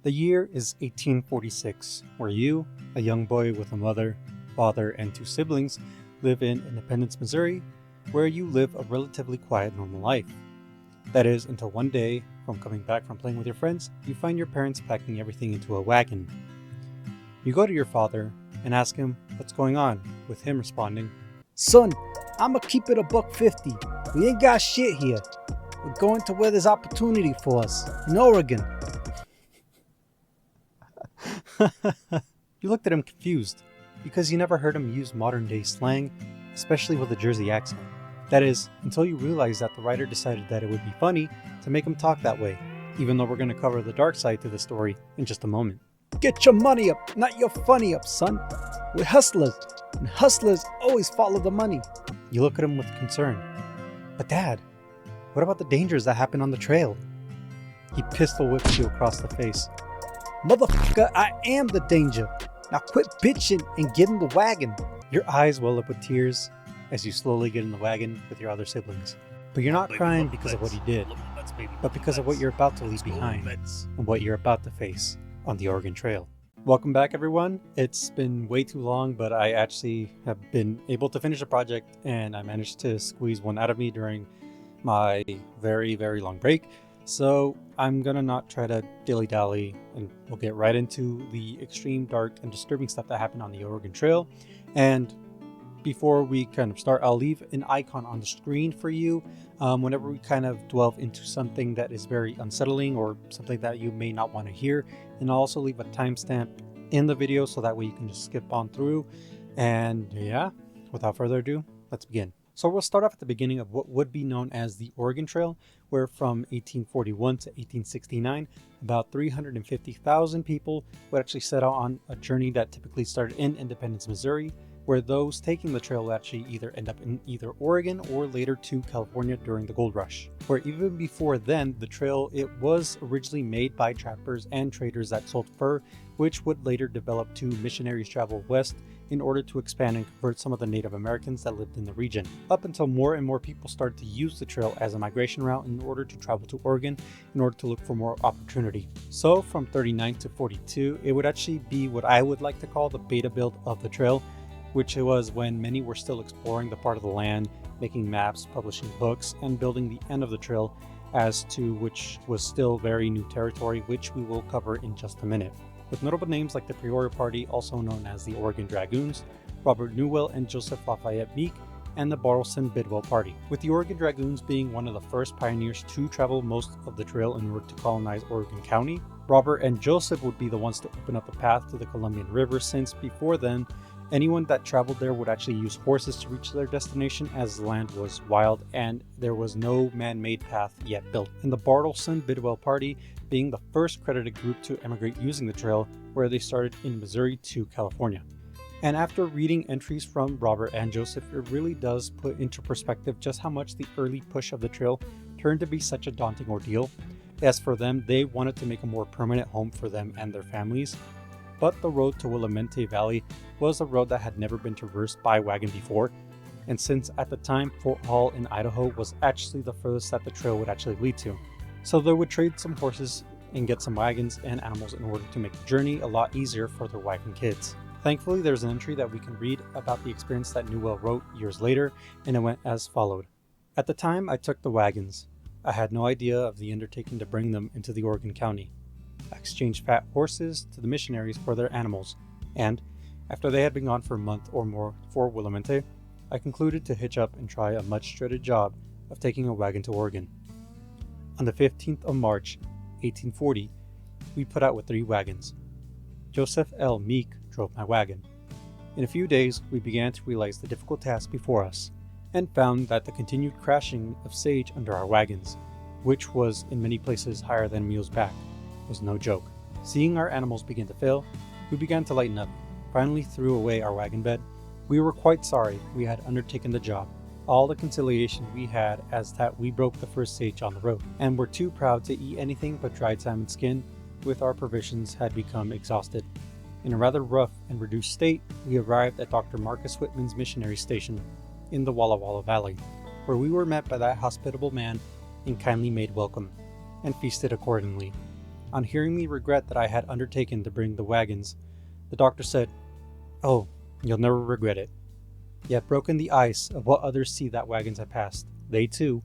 The year is 1846, where you, a young boy with a mother, father, and two siblings, live in Independence, Missouri, where you live a relatively quiet, normal life. That is, until one day, from coming back from playing with your friends, you find your parents packing everything into a wagon. You go to your father and ask him what's going on, with him responding, "Son, I'ma keep it $1.50. We ain't got shit here. We're going to where there's opportunity for us, in Oregon." You looked at him confused, because you never heard him use modern-day slang, especially with a Jersey accent. That is, until you realized that the writer decided that it would be funny to make him talk that way, even though we're going to cover the dark side to the story in just a moment. "Get your money up, not your funny up, son. We're hustlers, and hustlers always follow the money." You look at him with concern. "But Dad, what about the dangers that happen on the trail?" He pistol whips you across the face. "Motherfucker, I am the danger. Now quit bitching and get in the wagon." Your eyes well up with tears as you slowly get in the wagon with your other siblings. But you're not crying because of what he did, but because of what you're about to leave behind and what you're about to face on the Oregon Trail. Welcome back, everyone. It's been way too long, but I actually have been able to finish a project, and I managed to squeeze one out of me during my very, very long break. So I'm gonna not try to dilly-dally, and we'll get right into the extreme dark and disturbing stuff that happened on the Oregon Trail. And before we kind of start, I'll leave an icon on the screen for you whenever we kind of delve into something that is very unsettling or something that you may not want to hear. And I'll also leave a timestamp in the video so that way you can just skip on through. And yeah, without further ado, let's begin. So we'll start off at the beginning of what would be known as the Oregon Trail, where from 1841 to 1869, about 350,000 people would actually set out on a journey that typically started in Independence, Missouri, where those taking the trail would actually either end up in either Oregon or later to California during the gold rush. Where even before then, the trail, it was originally made by trappers and traders that sold fur, which would later develop to missionaries travel west in order to expand and convert some of the Native Americans that lived in the region, up until more and more people started to use the trail as a migration route in order to travel to Oregon in order to look for more opportunity. So from 39 to 42, it would actually be what I would like to call the beta build of the trail, which it was when many were still exploring the part of the land, making maps, publishing books, and building the end of the trail, as to which was still very new territory, which we will cover in just a minute. With notable names like the Peoria Party, also known as the Oregon Dragoons, Robert Newell and Joseph Lafayette Meek, and the Bartleson Bidwell Party. With the Oregon Dragoons being one of the first pioneers to travel most of the trail in order to colonize Oregon County, Robert and Joseph would be the ones to open up the path to the Columbian River, since before then, anyone that traveled there would actually use horses to reach their destination, as the land was wild and there was no man-made path yet built. And the Bartleson Bidwell Party being the first credited group to emigrate using the trail, where they started in Missouri to California. And after reading entries from Robert and Joseph, it really does put into perspective just how much the early push of the trail turned to be such a daunting ordeal. As for them, they wanted to make a more permanent home for them and their families. But the road to Willamette Valley was a road that had never been traversed by wagon before, and since at the time Fort Hall in Idaho was actually the furthest that the trail would actually lead to. So they would trade some horses and get some wagons and animals in order to make the journey a lot easier for their wife and kids. Thankfully, there's an entry that we can read about the experience that Newell wrote years later, and it went as followed. "At the time I took the wagons, I had no idea of the undertaking to bring them into the Oregon County. I exchanged fat horses to the missionaries for their animals, and after they had been gone for a month or more for Willamette, I concluded to hitch up and try a much dreaded job of taking a wagon to Oregon. On the 15th of March, 1840, we put out with 3 wagons. Joseph L. Meek drove my wagon. In a few days, we began to realize the difficult task before us, and found that the continued crashing of sage under our wagons, which was in many places higher than a mule's back, was no joke. Seeing our animals begin to fail, we began to lighten up, finally threw away our wagon bed. We were quite sorry we had undertaken the job. All the conciliation we had as that we broke the first sage on the road, and were too proud to eat anything but dried salmon skin, with our provisions had become exhausted. In a rather rough and reduced state, we arrived at Dr. Marcus Whitman's missionary station in the Walla Walla Valley, where we were met by that hospitable man and kindly made welcome, and feasted accordingly. On hearing me regret that I had undertaken to bring the wagons, the doctor said, "Oh, you'll never regret it. You have broken the ice of what others see that wagons have passed. They too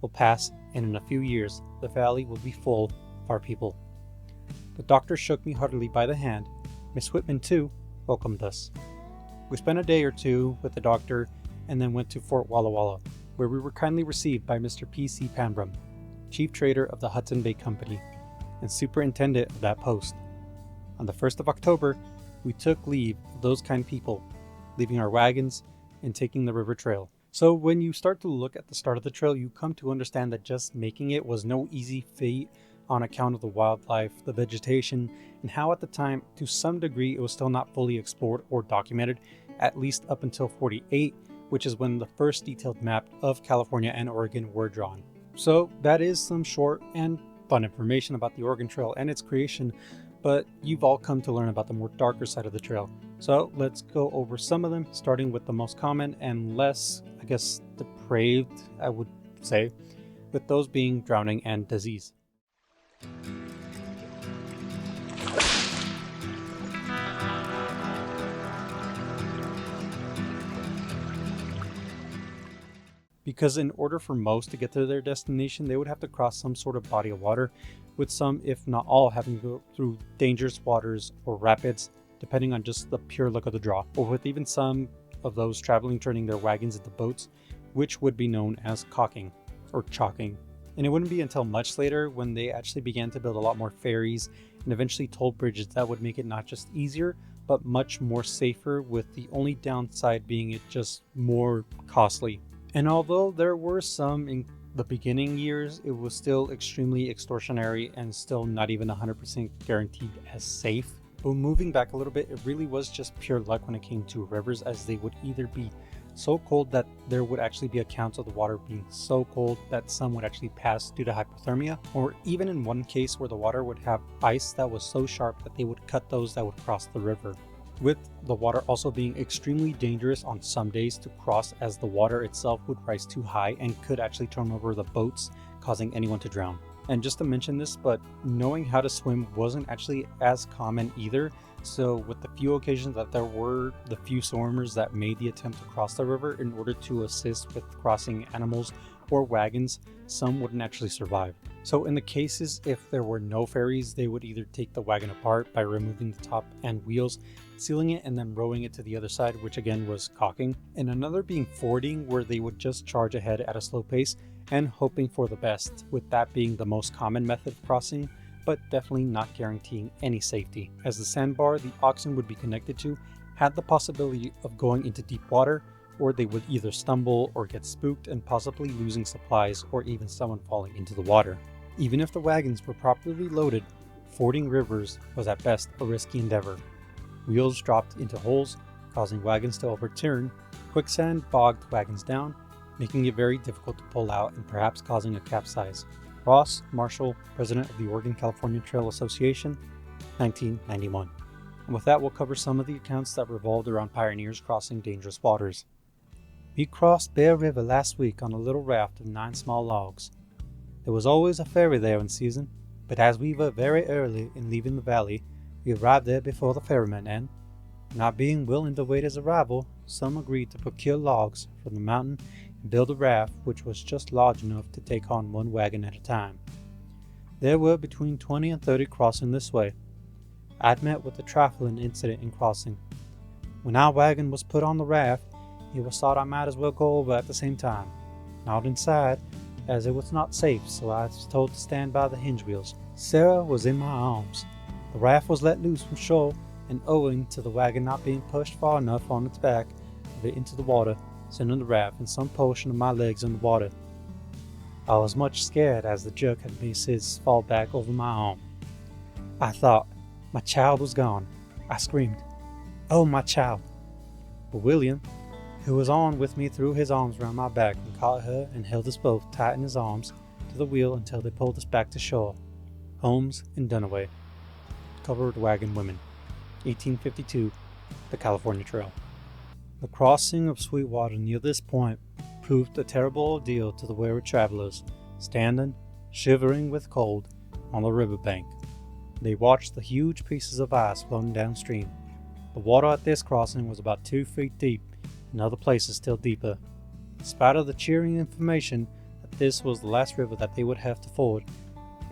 will pass, and in a few years the valley will be full of our people." The doctor shook me heartily by the hand. Miss Whitman, too, welcomed us. We spent a day or two with the doctor and then went to Fort Walla Walla, where we were kindly received by Mr. P.C. Pambrum, chief trader of the Hudson Bay Company and superintendent of that post. On the 1st of October, we took leave of those kind people, leaving our wagons and taking the river trail. So when you start to look at the start of the trail, you come to understand that just making it was no easy feat on account of the wildlife, the vegetation, and how at the time, to some degree, it was still not fully explored or documented, at least up until 48, which is when the first detailed map of California and Oregon were drawn. So that is some short and fun information about the Oregon Trail and its creation, but you've all come to learn about the more darker side of the trail. So let's go over some of them, starting with the most common and less, depraved, I would say, with those being drowning and disease. Because in order for most to get to their destination, they would have to cross some sort of body of water, with some, if not all, having to go through dangerous waters or rapids, depending on just the pure luck of the draw, or with even some of those traveling turning their wagons into boats, which would be known as caulking or chalking. And it wouldn't be until much later when they actually began to build a lot more ferries and eventually toll bridges that would make it not just easier, but much more safer, with the only downside being it just more costly. And although there were some in the beginning years, it was still extremely extortionary and still not even 100% guaranteed as safe. But moving back a little bit, it really was just pure luck when it came to rivers, as they would either be so cold that there would actually be accounts of the water being so cold that some would actually pass due to hypothermia, or even in one case where the water would have ice that was so sharp that they would cut those that would cross the river. With the water also being extremely dangerous on some days to cross, as the water itself would rise too high and could actually turn over the boats, causing anyone to drown. And just to mention this, but knowing how to swim wasn't actually as common either. So with the few occasions that there were the few swimmers that made the attempt to cross the river in order to assist with crossing animals or wagons, some wouldn't actually survive. So in the cases if there were no ferries, they would either take the wagon apart by removing the top and wheels, sealing it, and then rowing it to the other side, which again was caulking, and another being fording, where they would just charge ahead at a slow pace and hoping for the best, with that being the most common method of crossing, but definitely not guaranteeing any safety, as the sandbar the oxen would be connected to had the possibility of going into deep water, or they would either stumble or get spooked and possibly losing supplies, or even someone falling into the water. Even if the wagons were properly loaded, fording rivers was at best a risky endeavor. Wheels dropped into holes, causing wagons to overturn. Quicksand bogged wagons down, making it very difficult to pull out and perhaps causing a capsize. Ross Marshall, president of the Oregon-California Trail Association, 1991. And with that, we'll cover some of the accounts that revolved around pioneers crossing dangerous waters. We crossed Bear River last week on a little raft of 9 small logs. There was always a ferry there in season, but as we were very early in leaving the valley, we arrived there before the ferryman, and, not being willing to wait his arrival, some agreed to procure logs from the mountain and build a raft which was just large enough to take on 1 wagon at a time. There were between 20 and 30 crossing this way. I'd met with a trifling incident in crossing. When our wagon was put on the raft, it was thought I might as well go over at the same time. Not inside, as it was not safe, so I was told to stand by the hinge wheels. Sarah was in my arms. The raft was let loose from shore, and owing to the wagon not being pushed far enough on its back of it into the water, sending the raft and some portion of my legs in the water. I was much scared, as the jerk had made Sis fall back over my arm. I thought my child was gone. I screamed, "Oh, my child!" But William, who was on with me, threw his arms around my back and caught her and held us both tight in his arms to the wheel until they pulled us back to shore. Holmes and Dunaway. Covered Wagon Women. 1852. The California Trail. The crossing of Sweetwater near this point proved a terrible ordeal to the weary travelers, standing, shivering with cold, on the riverbank. They watched the huge pieces of ice floating downstream. The water at this crossing was about 2 feet deep, and other places still deeper. In spite of the cheering information that this was the last river that they would have to ford,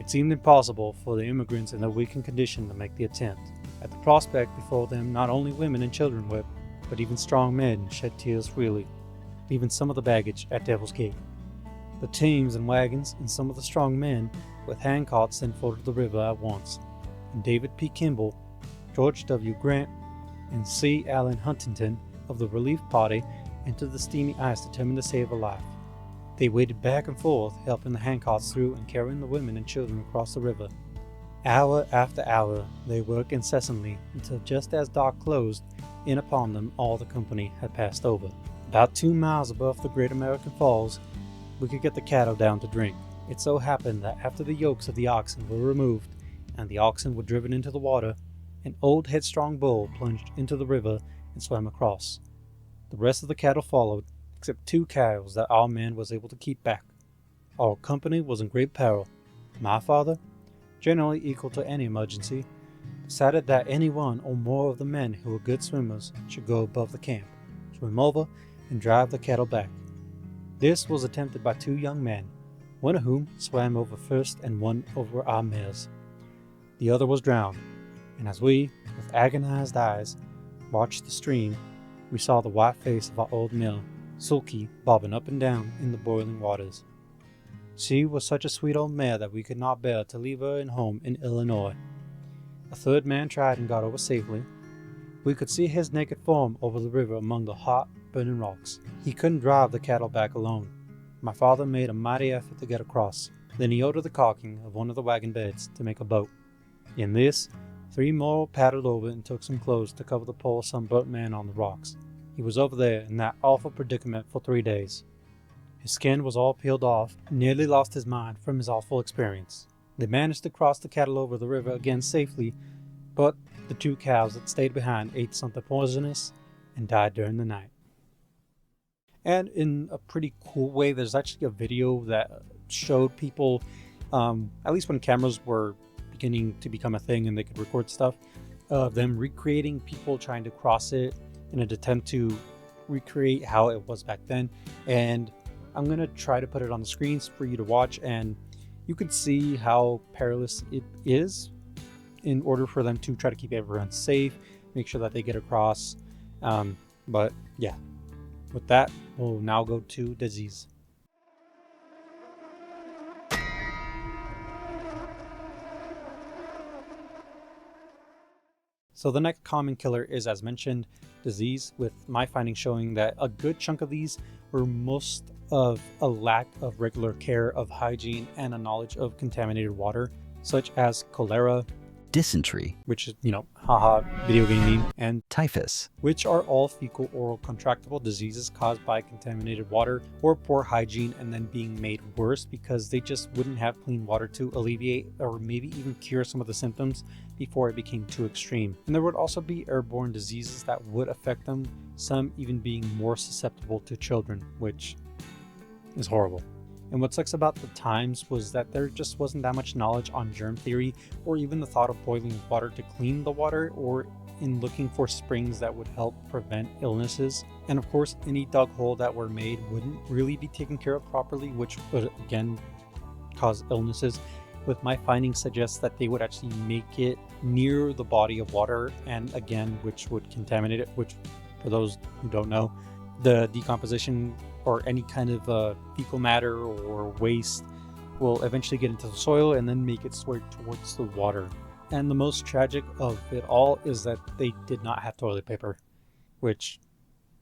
it seemed impossible for the immigrants in their weakened condition to make the attempt. At the prospect before them, not only women and children wept, but even strong men shed tears freely, leaving some of the baggage at Devil's Gate. The teams and wagons and some of the strong men with hand carts sent for the river at once, and David P. Kimball, George W. Grant, and C. Allen Huntington of the relief party entered the steamy ice determined to save a life. They waded back and forth, helping the handcarts through and carrying the women and children across the river. Hour after hour, they worked incessantly until just as dark closed in upon them, all the company had passed over. About 2 miles above the Great American Falls, we could get the cattle down to drink. It so happened that after the yokes of the oxen were removed and the oxen were driven into the water, an old headstrong bull plunged into the river and swam across. The rest of the cattle followed, except 2 cows that our man was able to keep back. Our company was in great peril. My father, generally equal to any emergency, decided that any one or more of the men who were good swimmers should go above the camp, swim over, and drive the cattle back. This was attempted by 2 young men, one of whom swam over first and one over our mares. The other was drowned, and as we, with agonized eyes, watched the stream, we saw the white face of our old mare, sulky, bobbing up and down in the boiling waters. She was such a sweet old mare that we could not bear to leave her in home in Illinois. A 3rd man tried and got over safely. We could see his naked form over the river among the hot, burning rocks. He couldn't drive the cattle back alone. My father made a mighty effort to get across. Then he ordered the caulking of one of the wagon beds to make a boat. In this, 3 more paddled over and took some clothes to cover the poor sunburnt man on the rocks. He was over there in that awful predicament for 3 days. His skin was all peeled off, and nearly lost his mind from his awful experience. They managed to cross the cattle over the river again safely, but the 2 cows that stayed behind ate something poisonous and died during the night. And in a pretty cool way, there's actually a video that showed people, at least when cameras were beginning to become a thing and they could record stuff, of them recreating people trying to cross it in an attempt to recreate how it was back then. And I'm going to try to put it on the screens for you to watch, and you can see how perilous it is in order for them to try to keep everyone safe, make sure that they get across. But yeah, with that, we'll now go to disease. So the next common killer is, as mentioned, disease, with my findings showing that a good chunk of these were most of a lack of regular care of hygiene and a knowledge of contaminated water, such as cholera, dysentery, which is, haha, video game meme, and typhus, which are all fecal oral contractable diseases caused by contaminated water or poor hygiene, and then being made worse because they just wouldn't have clean water to alleviate or maybe even cure some of the symptoms before it became too extreme. And there would also be airborne diseases that would affect them, some even being more susceptible to children, which is horrible. And what sucks about the times was that there just wasn't that much knowledge on germ theory, or even the thought of boiling water to clean the water, or in looking for springs that would help prevent illnesses. And of course, any dug hole that were made wouldn't really be taken care of properly, which would again cause illnesses. With my findings suggest that they would actually make it near the body of water, and again, which would contaminate it, which, for those who don't know, the decomposition or any kind of fecal matter or waste will eventually get into the soil and then make its way towards the water. And the most tragic of it all is that they did not have toilet paper, which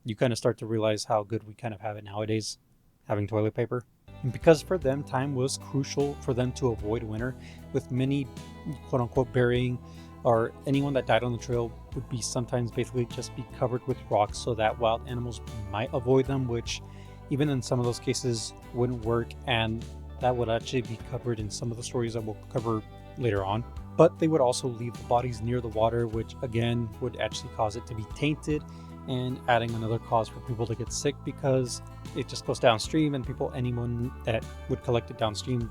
you kind of start to realize how good we kind of have it nowadays, having toilet paper. And because for them, time was crucial for them to avoid winter, with many quote-unquote burying, or anyone that died on the trail would be sometimes basically just be covered with rocks so that wild animals might avoid them, which even in some of those cases wouldn't work, and that would actually be covered in some of the stories that we'll cover later on. But they would also leave the bodies near the water, which again would actually cause it to be tainted, and adding another cause for people to get sick, because it just goes downstream, and anyone that would collect it downstream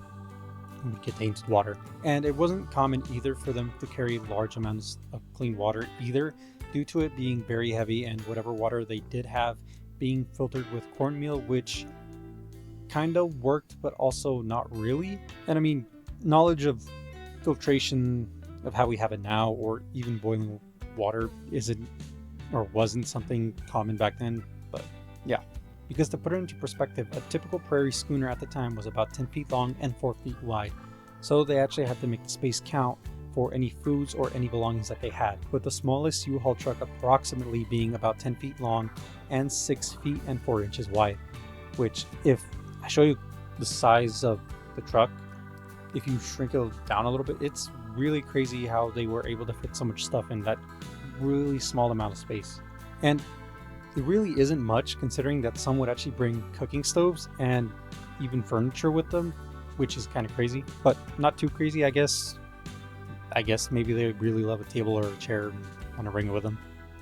and would get tainted water. And it wasn't common either for them to carry large amounts of clean water either, due to it being very heavy and whatever water they did have being filtered with cornmeal, which kind of worked but also not really. And I mean, knowledge of filtration of how we have it now, or even boiling water, isn't or wasn't something common back then. But yeah, because to put it into perspective, a typical prairie schooner at the time was about 10 feet long and 4 feet wide, so they actually had to make the space count for any foods or any belongings that they had, with the smallest U-Haul truck approximately being about 10 feet long and 6 feet and 4 inches wide. Which, if I show you the size of the truck, if you shrink it down a little bit, it's really crazy how they were able to fit so much stuff in that really small amount of space. And it really isn't much, considering that some would actually bring cooking stoves and even furniture with them, which is kind of crazy, but not too crazy, I guess. Maybe they really love a table or a chair and want to bring it with them.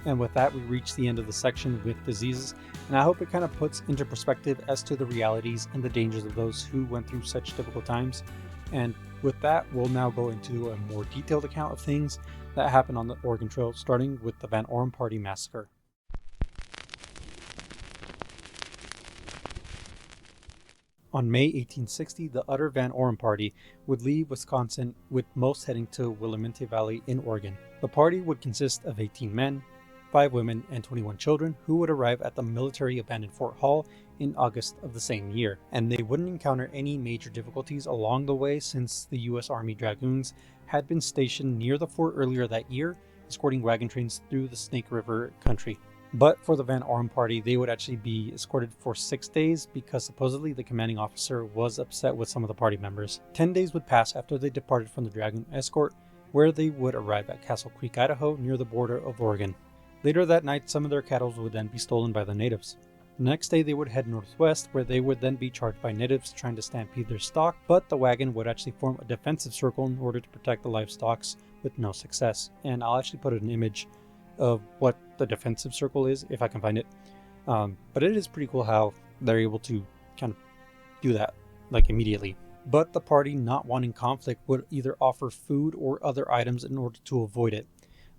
And with that, we reach the end of the section with diseases, and I hope it kind of puts into perspective as to the realities and the dangers of those who went through such difficult times. And with that, we'll now go into a more detailed account of things that happened on the Oregon Trail, starting with the Van Orem Party Massacre. On May 1860, the Utter Van Orem Party would leave Wisconsin, with most heading to Willamette Valley in Oregon. The party would consist of 18 men, 5 women, and 21 children who would arrive at the military abandoned Fort Hall in August of the same year, and they wouldn't encounter any major difficulties along the way since the U.S. Army Dragoons had been stationed near the fort earlier that year, escorting wagon trains through the Snake River country. But for the Van Orem Party, they would actually be escorted for 6 days because supposedly the commanding officer was upset with some of the party members. 10 days would pass after they departed from the Dragoon escort, where they would arrive at Castle Creek, Idaho, near the border of Oregon. Later that night, some of their cattle would then be stolen by the natives. The next day, they would head northwest, where they would then be charged by natives trying to stampede their stock, but the wagon would actually form a defensive circle in order to protect the livestock with no success. And I'll actually put an image of what the defensive circle is if I can find it. But it is pretty cool how they're able to kind of do that like immediately. But the party, not wanting conflict, would either offer food or other items in order to avoid it.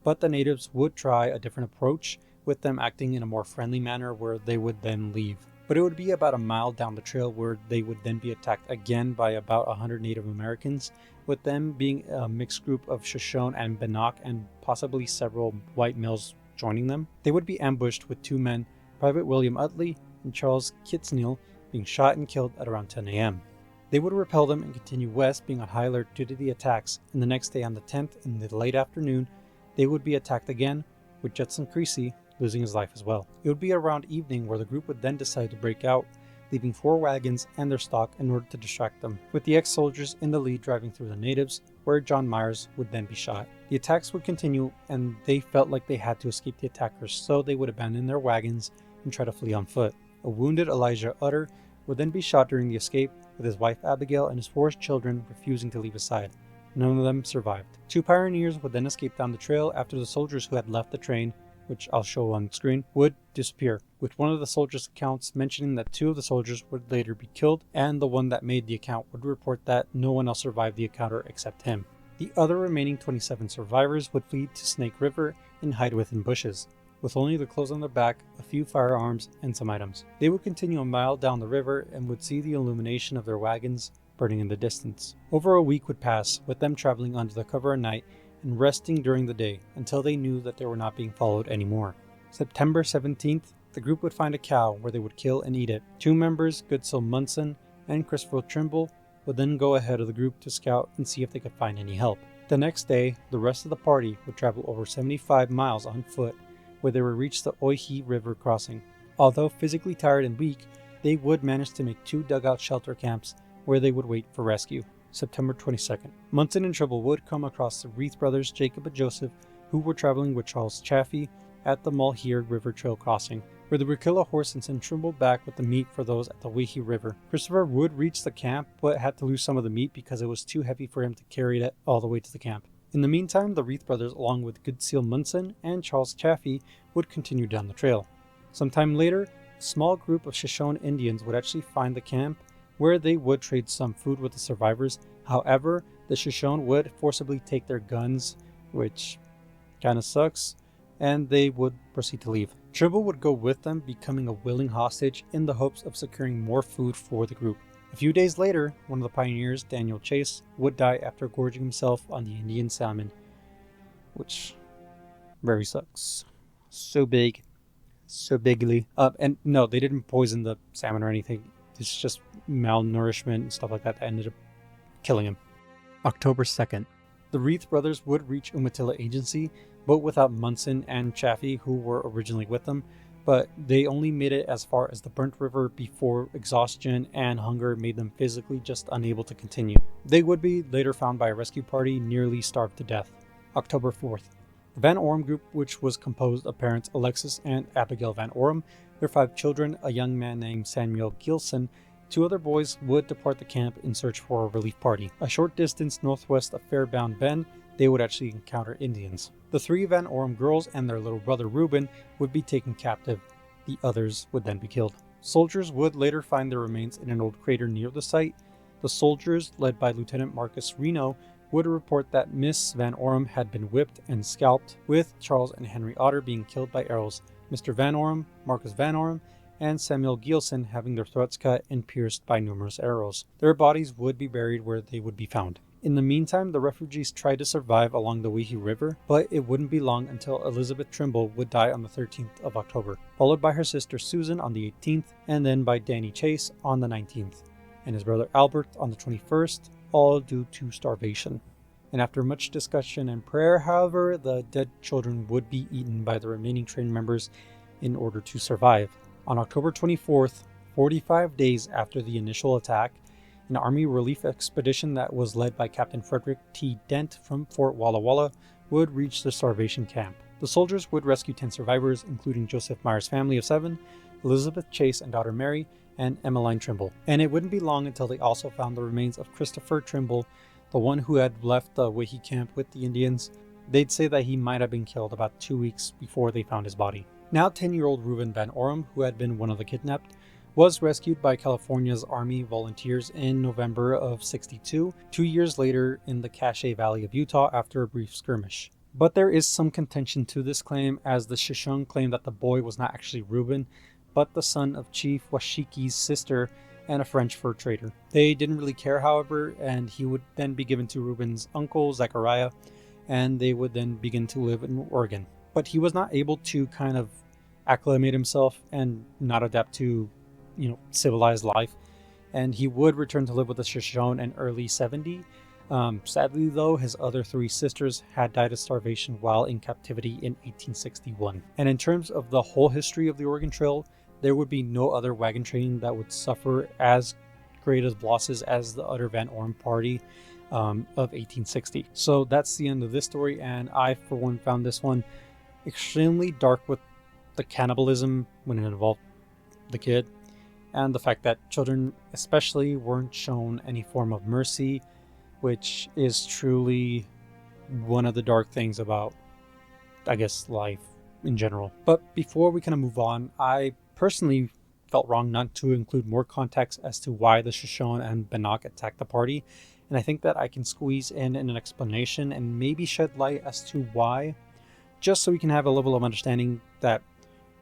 But the natives would try a different approach, with them acting in a more friendly manner where they would then leave. But it would be about a mile down the trail where they would then be attacked again by about 100 Native Americans, with them being a mixed group of Shoshone and Bannock, and possibly several white males joining them. They would be ambushed with 2 men, Private William Utley and Charles Kitzneal, being shot and killed at around 10 a.m. They would repel them and continue west, being on high alert due to the attacks, and the next day on the 10th in the late afternoon, they would be attacked again, with Judson Creasy losing his life as well. It would be around evening where the group would then decide to break out, leaving 4 wagons and their stock in order to distract them, with the ex-soldiers in the lead driving through the natives, where John Myers would then be shot. The attacks would continue, and they felt like they had to escape the attackers, so they would abandon their wagons and try to flee on foot. A wounded Elijah Utter would then be shot during the escape, with his wife Abigail and his 4 children refusing to leave his side. None of them survived. 2 pioneers would then escape down the trail after the soldiers who had left the train, which I'll show on screen, would disappear, with one of the soldiers' accounts mentioning that 2 of the soldiers would later be killed, and the one that made the account would report that no one else survived the encounter except him. The other remaining 27 survivors would flee to Snake River and hide within bushes, with only their clothes on their back, a few firearms, and some items. They would continue a mile down the river and would see the illumination of their wagons burning in the distance. Over a week would pass, with them traveling under the cover of night and resting during the day until they knew that they were not being followed anymore. September 17th, the group would find a cow where they would kill and eat it. 2 members, Goodsill Munson and Christopher Trimble, would then go ahead of the group to scout and see if they could find any help. The next day, the rest of the party would travel over 75 miles on foot, where they would reach the Oihe River crossing. Although physically tired and weak, they would manage to make 2 dugout shelter camps where they would wait for rescue. September 22nd. Munson and Trimble would come across the Reith brothers, Jacob and Joseph, who were traveling with Charles Chaffee at the Mulheer River Trail crossing, where they would kill a horse and send Trimble back with the meat for those at the Oihe River. Christopher would reach the camp, but had to lose some of the meat because it was too heavy for him to carry it all the way to the camp. In the meantime, the Reith brothers, along with Goodsill Munson and Charles Chaffee, would continue down the trail. Sometime later, a small group of Shoshone Indians would actually find the camp, where they would trade some food with the survivors. However, the Shoshone would forcibly take their guns, which kind of sucks, and they would proceed to leave. Trimble would go with them, becoming a willing hostage in the hopes of securing more food for the group. A few days later, one of the pioneers, Daniel Chase, would die after gorging himself on the Indian salmon, which very sucks. So big. So bigly. And no, they didn't poison the salmon or anything. It's just malnourishment and stuff like that ended up killing him. October 2nd. The Reith brothers would reach Umatilla Agency, but without Munson and Chaffee, who were originally with them, but they only made it as far as the Burnt River before exhaustion and hunger made them physically just unable to continue. They would be later found by a rescue party, nearly starved to death. October 4th. The Van Orem group, which was composed of parents Alexis and Abigail Van Orem, their 5 children, a young man named Samuel Gilson, 2 other boys, would depart the camp in search for a relief party. A short distance northwest of Fairbound Bend, they would actually encounter Indians. The 3 Van Orem girls and their little brother Reuben would be taken captive. The others would then be killed. Soldiers would later find their remains in an old crater near the site. The soldiers, led by Lieutenant Marcus Reno, would report that Miss Van Orem had been whipped and scalped, with Charles and Henry Otter being killed by arrows, Mr. Van Orem, Marcus Van Orem, and Samuel Gilson having their throats cut and pierced by numerous arrows. Their bodies would be buried where they would be found. In the meantime, the refugees tried to survive along the Weehee River, but it wouldn't be long until Elizabeth Trimble would die on the 13th of October, followed by her sister Susan on the 18th, and then by Danny Chase on the 19th, and his brother Albert on the 21st, all due to starvation. And after much discussion and prayer, however, the dead children would be eaten by the remaining train members in order to survive. On October 24th, 45 days after the initial attack, an army relief expedition that was led by Captain Frederick T. Dent from Fort Walla Walla would reach the starvation camp. The soldiers would rescue 10 survivors, including Joseph Meyer's family of 7, Elizabeth Chase and daughter Mary, and Emmeline Trimble. And it wouldn't be long until they also found the remains of Christopher Trimble, the one who had left the Weehee camp with the Indians. They'd say that he might have been killed about 2 weeks before they found his body. Now 10-year-old Reuben Van Orem, who had been one of the kidnapped, was rescued by California's Army volunteers in November of '62, 2 years later in the Cache Valley of Utah after a brief skirmish. But there is some contention to this claim, as the Shoshone claimed that the boy was not actually Reuben, but the son of Chief Washiki's sister and a French fur trader. They didn't really care, however, and he would then be given to Reuben's uncle, Zechariah, and they would then begin to live in Oregon. But he was not able to kind of acclimate himself and not adapt to, civilized life. And he would return to live with the Shoshone in early 70. Sadly, though, his other 3 sisters had died of starvation while in captivity in 1861. And in terms of the whole history of the Oregon Trail, there would be no other wagon train that would suffer as great as losses as the other Van Orem party of 1860. So that's the end of this story, and I, for one, found this one extremely dark with the cannibalism when it involved the kid, and the fact that children especially weren't shown any form of mercy, which is truly one of the dark things about, I guess, life in general. But before we kind of move on, I personally felt wrong not to include more context as to why the Shoshone and Bannock attacked the party, and I think that I can squeeze in an explanation and maybe shed light as to why, just so we can have a level of understanding that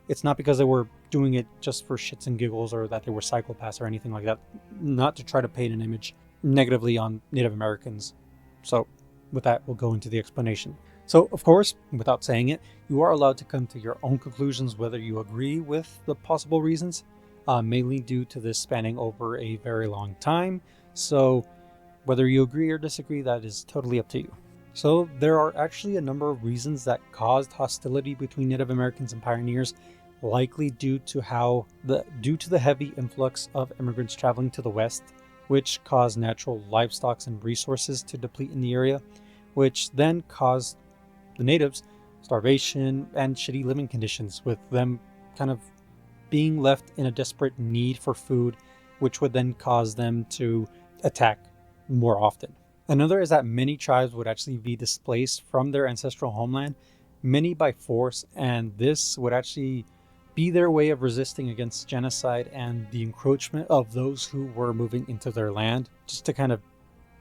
it's not because they were doing it just for shits and giggles or that they were psychopaths or anything like that, not to try to paint an image negatively on Native Americans. So with that, we'll go into the explanation. So, of course, without saying it, you are allowed to come to your own conclusions whether you agree with the possible reasons, mainly due to this spanning over a very long time. So whether you agree or disagree, that is totally up to you. So there are actually a number of reasons that caused hostility between Native Americans and pioneers, likely due to the heavy influx of immigrants traveling to the west, which caused natural livestock and resources to deplete in the area, which then caused the natives starvation and shitty living conditions, with them kind of being left in a desperate need for food, which would then cause them to attack more often. Another is that many tribes would actually be displaced from their ancestral homeland, many by force, and this would actually be their way of resisting against genocide and the encroachment of those who were moving into their land, just to kind of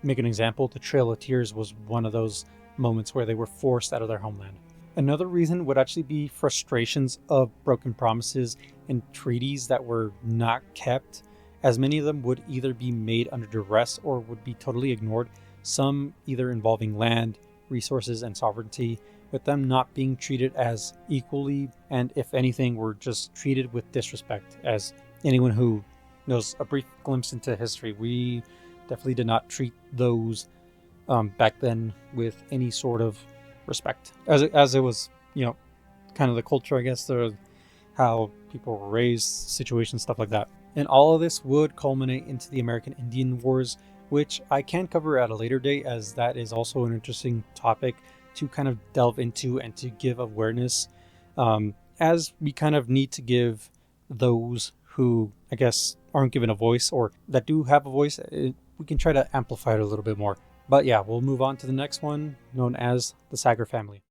make an example, the Trail of Tears was one of those moments where they were forced out of their homeland. Another reason would actually be frustrations of broken promises and treaties that were not kept, as many of them would either be made under duress or would be totally ignored, some either involving land, resources, and sovereignty, with them not being treated as equally, and if anything, were just treated with disrespect. As anyone who knows a brief glimpse into history, we definitely did not treat those back then with any sort of respect, as it was, kind of the culture, I guess, how people were raised, situations, stuff like that. And all of this would culminate into the American Indian Wars, which I can cover at a later date, as that is also an interesting topic to kind of delve into and to give awareness, as we kind of need to give those who, I guess, aren't given a voice, or that do have a voice, we can try to amplify it a little bit more. But yeah, we'll move on to the next one, known as the Sagar family.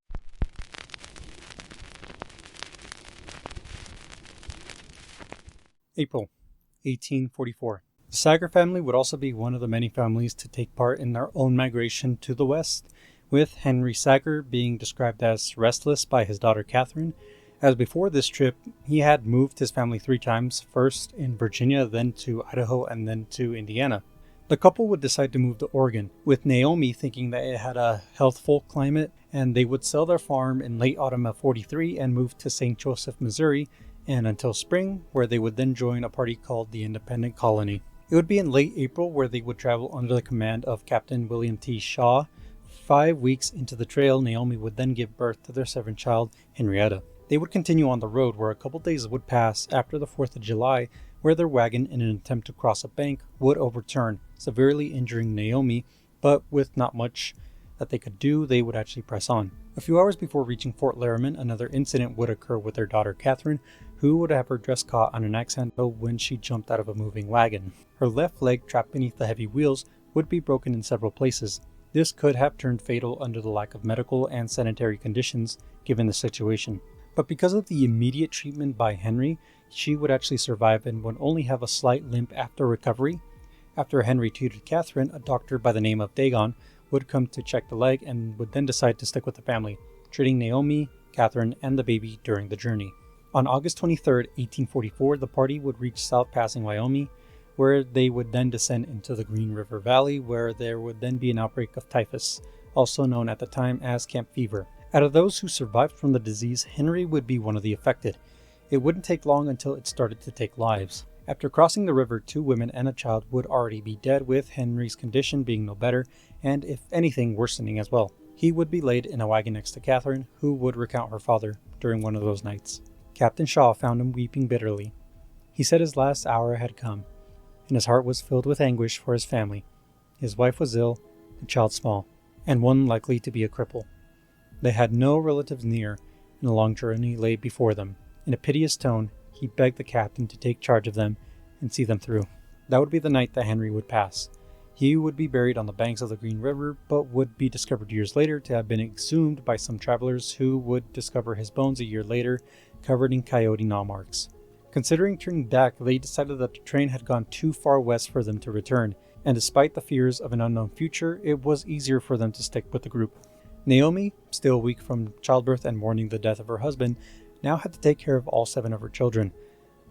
April 1844. The Sagar family would also be one of the many families to take part in their own migration to the west, with Henry Sagar being described as restless by his daughter Catherine, as before this trip he had moved his family 3 times, first in Virginia, then to Idaho, and then to Indiana. The couple would decide to move to Oregon, with Naomi thinking that it had a healthful climate, and they would sell their farm in late autumn of 43 and move to St. Joseph, Missouri, and until spring, where they would then join a party called the Independent Colony. It would be in late April where they would travel under the command of Captain William T. Shaw. 5 weeks into the trail, Naomi would then give birth to their 7th child, Henrietta. They would continue on the road, where a couple days would pass after the 4th of July, where their wagon, in an attempt to cross a bank, would overturn, severely injuring Naomi, but with not much that they could do, they would actually press on. A few hours before reaching Fort Laramie, another incident would occur with their daughter Catherine, who would have her dress caught on an axe handle when she jumped out of a moving wagon. Her left leg, trapped beneath the heavy wheels, would be broken in several places. This could have turned fatal under the lack of medical and sanitary conditions, given the situation. But because of the immediate treatment by Henry, she would actually survive and would only have a slight limp after recovery. After Henry treated Catherine, a doctor by the name of Dagon would come to check the leg and would then decide to stick with the family, treating Naomi, Catherine, and the baby during the journey. On August 23, 1844, the party would reach South Passing, Wyoming, where they would then descend into the Green River Valley, where there would then be an outbreak of typhus, also known at the time as camp fever. Out of those who survived from the disease, Henry would be one of the affected. It wouldn't take long until it started to take lives. After crossing the river, 2 women and a child would already be dead, with Henry's condition being no better, and if anything, worsening as well. He would be laid in a wagon next to Catherine, who would recount her father during one of those nights. Captain Shaw found him weeping bitterly. He said his last hour had come, and his heart was filled with anguish for his family. His wife was ill, the child small, and one likely to be a cripple. They had no relatives near, and a long journey lay before them. In a piteous tone, he begged the captain to take charge of them and see them through. That would be the night that Henry would pass. He would be buried on the banks of the Green River, but would be discovered years later to have been exhumed by some travelers who would discover his bones a year later, covered in coyote gnaw marks. Considering turning back, they decided that the train had gone too far west for them to return, and despite the fears of an unknown future, it was easier for them to stick with the group. Naomi, still weak from childbirth and mourning the death of her husband, now had to take care of all 7 of her children.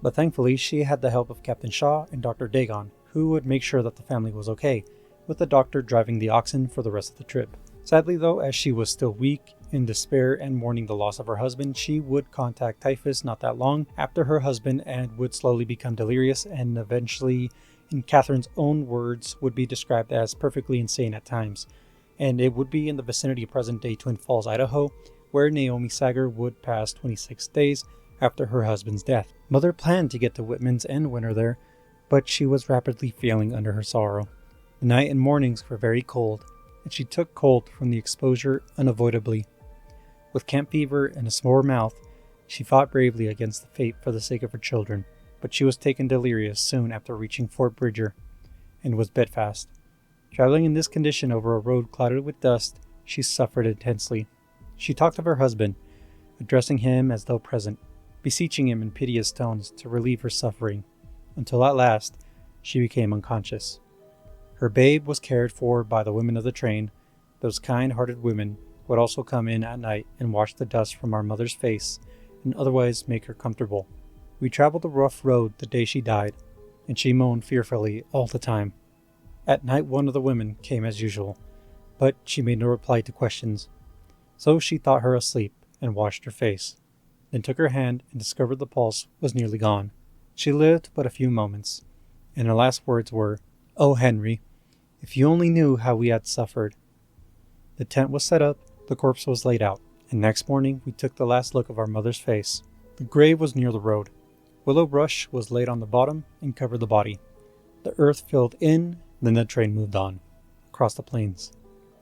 But thankfully, she had the help of Captain Shaw and Dr. Dagon, who would make sure that the family was okay, with the doctor driving the oxen for the rest of the trip. Sadly though, as she was still weak, in despair, and mourning the loss of her husband, she would contact typhus not that long after her husband and would slowly become delirious and eventually, in Catherine's own words, would be described as perfectly insane at times. And it would be in the vicinity of present-day Twin Falls, Idaho, where Naomi Sagar would pass 26 days after her husband's death. Mother planned to get to Whitman's and winter there, but she was rapidly failing under her sorrow. The night and mornings were very cold, and she took cold from the exposure unavoidably. With camp fever and a sore mouth, she fought bravely against the fate for the sake of her children, but she was taken delirious soon after reaching Fort Bridger, and was bedfast. Traveling in this condition over a road clouded with dust, she suffered intensely. She talked of her husband, addressing him as though present, beseeching him in piteous tones to relieve her suffering, until at last she became unconscious. Her babe was cared for by the women of the train. Those kind-hearted women would also come in at night and wash the dust from our mother's face and otherwise make her comfortable. We traveled a rough road the day she died, and she moaned fearfully all the time. At night one of the women came as usual, but she made no reply to questions. So she thought her asleep and washed her face, then took her hand and discovered the pulse was nearly gone. She lived but a few moments, and her last words were, "Oh, Henry, if you only knew how we had suffered." The tent was set up, the corpse was laid out, and next morning we took the last look of our mother's face. The grave was near the road. Willow brush was laid on the bottom and covered the body. The earth filled in, then the train moved on, across the plains,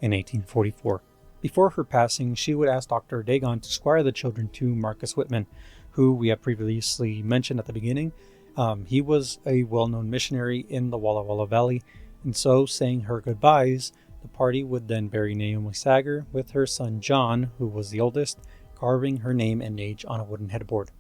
in 1844. Before her passing, she would ask Dr. Dagon to squire the children to Marcus Whitman, who we have previously mentioned at the beginning. He was a well-known missionary in the Walla Walla Valley, and so, saying her goodbyes, the party would then bury Naomi Sager with her son John, who was the oldest, carving her name and age on a wooden headboard.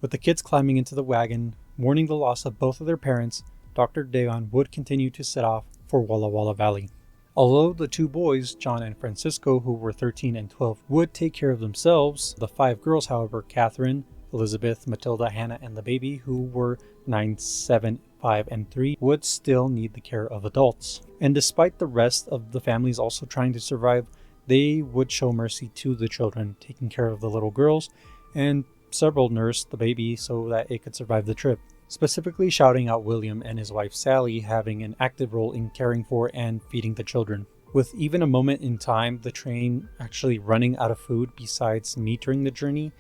With the kids climbing into the wagon, mourning the loss of both of their parents, Dr. Dagon would continue to set off for Walla Walla Valley. Although the two boys, John and Francisco, who were 13 and 12, would take care of themselves, the 5 girls, however, Catherine, Elizabeth, Matilda, Hannah, and the baby, who were 9, 7, 5, and 3, would still need the care of adults. And despite the rest of the families also trying to survive, they would show mercy to the children, taking care of the little girls, and several nursed the baby so that it could survive the trip. Specifically shouting out William and his wife Sally having an active role in caring for and feeding the children. With even a moment in time, the train actually running out of food besides meat during the journey,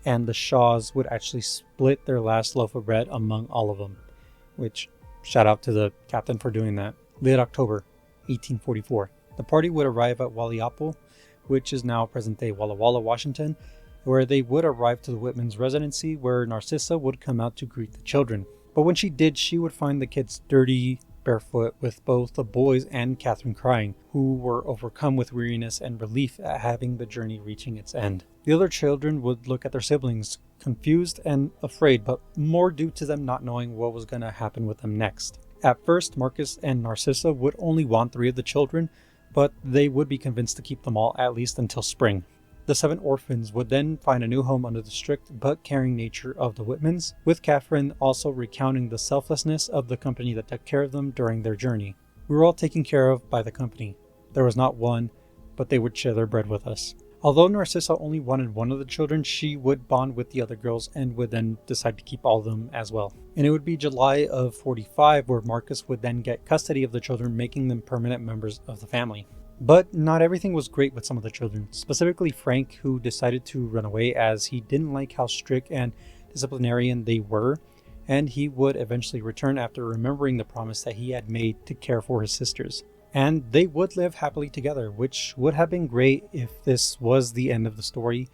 and the Shaws would actually split their last loaf of bread among all of them, which, shout out to the captain for doing that. Late October 1844. The party would arrive at Walliapple, which is now present-day Walla Walla, Washington, where they would arrive to the Whitman's residency, where Narcissa would come out to greet the children. But when she did, she would find the kids dirty, barefoot, with both the boys and Catherine crying, who were overcome with weariness and relief at having the journey reaching its end. The other children would look at their siblings, confused and afraid, but more due to them not knowing what was going to happen with them next. At first, Marcus and Narcissa would only want 3 of the children, but they would be convinced to keep them all at least until spring. The 7 orphans would then find a new home under the strict but caring nature of the Whitmans, with Catherine also recounting the selflessness of the company that took care of them during their journey. We were all taken care of by the company. There was not one, but they would share their bread with us. Although Narcissa only wanted one of the children, she would bond with the other girls and would then decide to keep all of them as well. And it would be July of 45 where Marcus would then get custody of the children, making them permanent members of the family. But not everything was great with some of the children, specifically Frank, who decided to run away as he didn't like how strict and disciplinarian they were, and he would eventually return after remembering the promise that he had made to care for his sisters. And they would live happily together, which would have been great if this was the end of the story,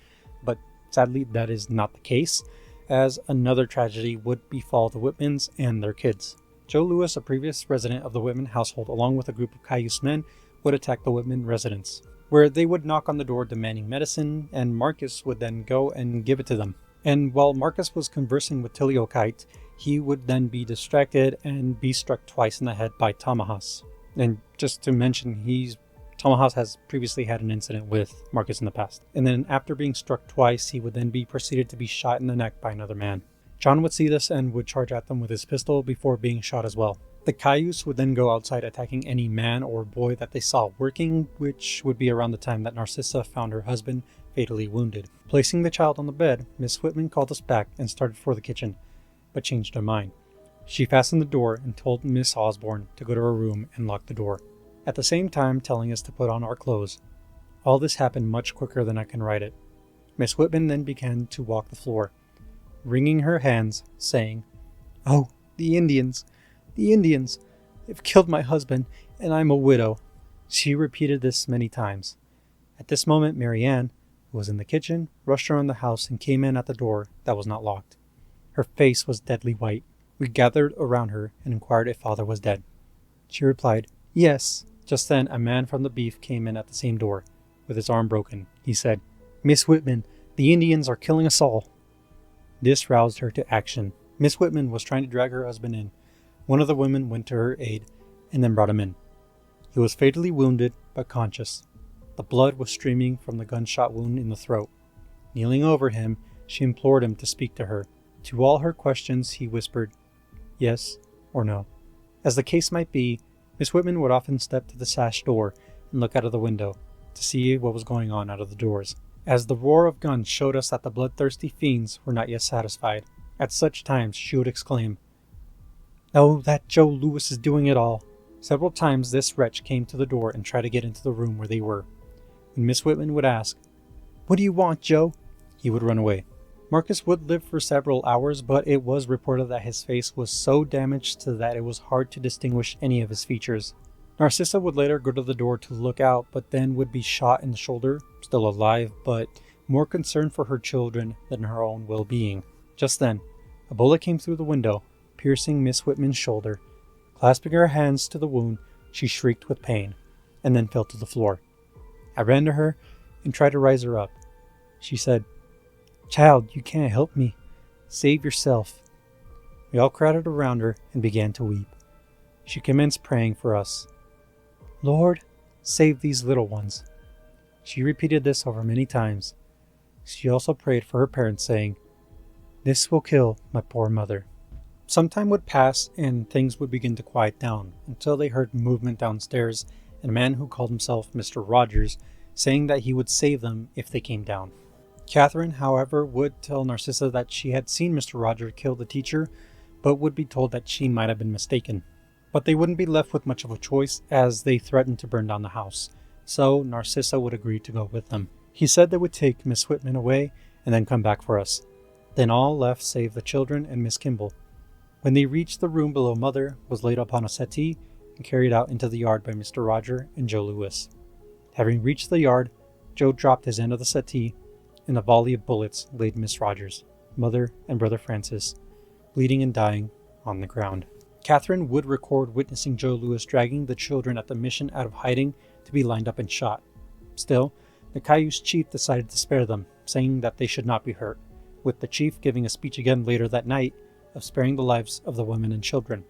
but sadly that is not the case, as another tragedy would befall the Whitmans and their kids. Joe Lewis, a previous resident of the Whitman household, along with a group of Cayuse men, would attack the Whitman residence, where they would knock on the door demanding medicine, and Marcus would then go and give it to them. And while Marcus was conversing with Tiliokite, he would then be distracted and be struck twice in the head by Tamahas. And just to mention, Tamahas has previously had an incident with Marcus in the past. And then after being struck twice, he would then be proceeded to be shot in the neck by another man. John would see this and would charge at them with his pistol before being shot as well. The Cayuse would then go outside attacking any man or boy that they saw working, which would be around the time that Narcissa found her husband fatally wounded. Placing the child on the bed, Miss Whitman called us back and started for the kitchen, but changed her mind. She fastened the door and told Miss Osborne to go to her room and lock the door, at the same time telling us to put on our clothes. All this happened much quicker than I can write it. Miss Whitman then began to walk the floor, wringing her hands, saying, "Oh, the Indians! The Indians! They've killed my husband, and I'm a widow." She repeated this many times. At this moment, Mary Ann, who was in the kitchen, rushed around the house and came in at the door that was not locked. Her face was deadly white. We gathered around her and inquired if father was dead. She replied, "Yes." Just then, a man from the beef came in at the same door, with his arm broken. He said, "Miss Whitman, the Indians are killing us all." This roused her to action. Miss Whitman was trying to drag her husband in. One of the women went to her aid and then brought him in. He was fatally wounded, but conscious. The blood was streaming from the gunshot wound in the throat. Kneeling over him, she implored him to speak to her. To all her questions, he whispered, yes or no. As the case might be, Miss Whitman would often step to the sash door and look out of the window to see what was going on out of the doors, as the roar of guns showed us that the bloodthirsty fiends were not yet satisfied. At such times, she would exclaim, "Oh, that Joe Louis is doing it all." Several times this wretch came to the door and tried to get into the room where they were. When Miss Whitman would ask, "What do you want, Joe?" he would run away. Marcus would live for several hours, but it was reported that his face was so damaged that it was hard to distinguish any of his features. Narcissa would later go to the door to look out, but then would be shot in the shoulder, still alive, but more concerned for her children than her own well-being. Just then, a bullet came through the window, piercing Miss Whitman's shoulder. Clasping her hands to the wound, she shrieked with pain, and then fell to the floor. I ran to her and tried to raise her up. She said, "Child, you can't help me. Save yourself." We all crowded around her and began to weep. She commenced praying for us. "Lord, save these little ones." She repeated this over many times. She also prayed for her parents, saying, "This will kill my poor mother." Some time would pass and things would begin to quiet down until they heard movement downstairs and a man who called himself Mr. Rogers saying that he would save them if they came down. Catherine, however, would tell Narcissa that she had seen Mr. Rogers kill the teacher, but would be told that she might have been mistaken. But they wouldn't be left with much of a choice, as they threatened to burn down the house, so Narcissa would agree to go with them. He said they would take Miss Whitman away and then come back for us. Then all left save the children and Miss Kimball. When they reached the room below, Mother was laid upon a settee and carried out into the yard by Mr. Roger and Joe Louis. Having reached the yard, Joe dropped his end of the settee, and a volley of bullets laid Miss Rogers, Mother, and Brother Francis, bleeding and dying, on the ground. Catherine would record witnessing Joe Louis dragging the children at the mission out of hiding to be lined up and shot. Still, the Cayuse chief decided to spare them, saying that they should not be hurt, with the chief giving a speech again later that night of sparing the lives of the women and children,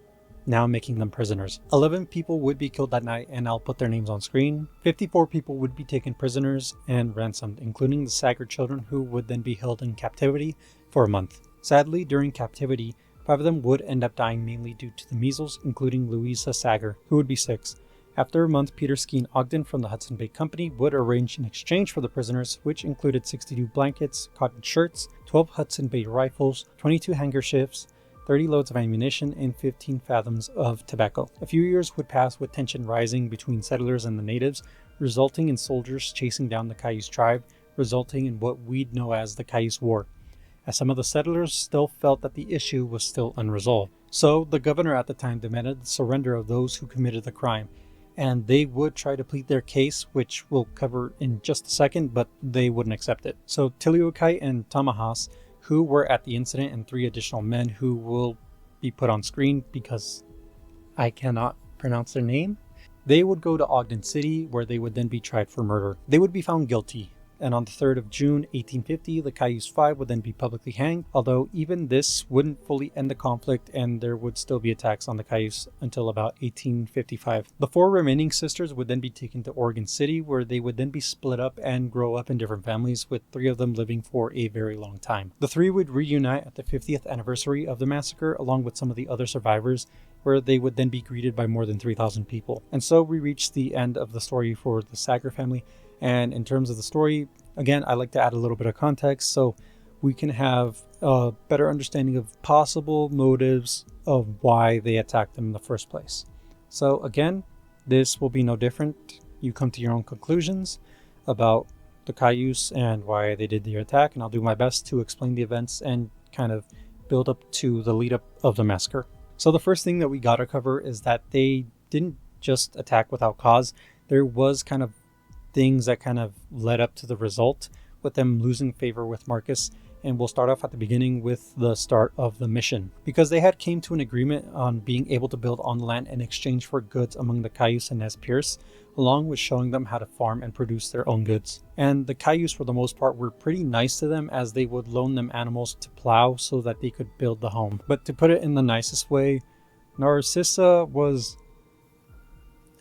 now making them prisoners. 11 people would be killed that night, and I'll put their names on screen. 54 people would be taken prisoners and ransomed, including the Sager children, who would then be held in captivity for a month. Sadly, during captivity, 5 of them would end up dying mainly due to the measles, including Louisa Sager, who would be 6. After a month, Peter Skeen Ogden from the Hudson Bay Company would arrange an exchange for the prisoners, which included 62 blankets, cotton shirts, 12 Hudson Bay rifles, 22 handkerchiefs, 30 loads of ammunition, and 15 fathoms of tobacco. A few years would pass with tension rising between settlers and the natives, resulting in soldiers chasing down the Cayuse tribe, resulting in what we'd know as the Cayuse War, as some of the settlers still felt that the issue was still unresolved. So the governor at the time demanded the surrender of those who committed the crime, and they would try to plead their case, which we'll cover in just a second, but they wouldn't accept it. So Tiliukai and Tamahas, who were at the incident, and 3 additional men who will be put on screen because I cannot pronounce their name, they would go to Ogden City, where they would then be tried for murder. They would be found guilty, and on the 3rd of June 1850, the Cayuse 5 would then be publicly hanged, although even this wouldn't fully end the conflict, and there would still be attacks on the Cayuse until about 1855. The 4 remaining sisters would then be taken to Oregon City, where they would then be split up and grow up in different families, with 3 of them living for a very long time. The 3 would reunite at the 50th anniversary of the massacre, along with some of the other survivors, where they would then be greeted by more than 3,000 people. And so we reached the end of the story for the Sager family. And in terms of the story, again, I like to add a little bit of context so we can have a better understanding of possible motives of why they attacked them in the first place. So again, this will be no different. You come to your own conclusions about the Cayuse and why they did the attack, and I'll do my best to explain the events and kind of build up to the lead up of the massacre. So the first thing that we gotta cover is that they didn't just attack without cause. There was kind of things that kind of led up to the result, with them losing favor with Marcus. And we'll start off at the beginning with the start of the mission, because they had came to an agreement on being able to build on the land in exchange for goods among the Cayuse and Nez Perce, along with showing them how to farm and produce their own goods. And the Cayuse, for the most part, were pretty nice to them, as they would loan them animals to plow so that they could build the home. But to put it in the nicest way, Narcissa was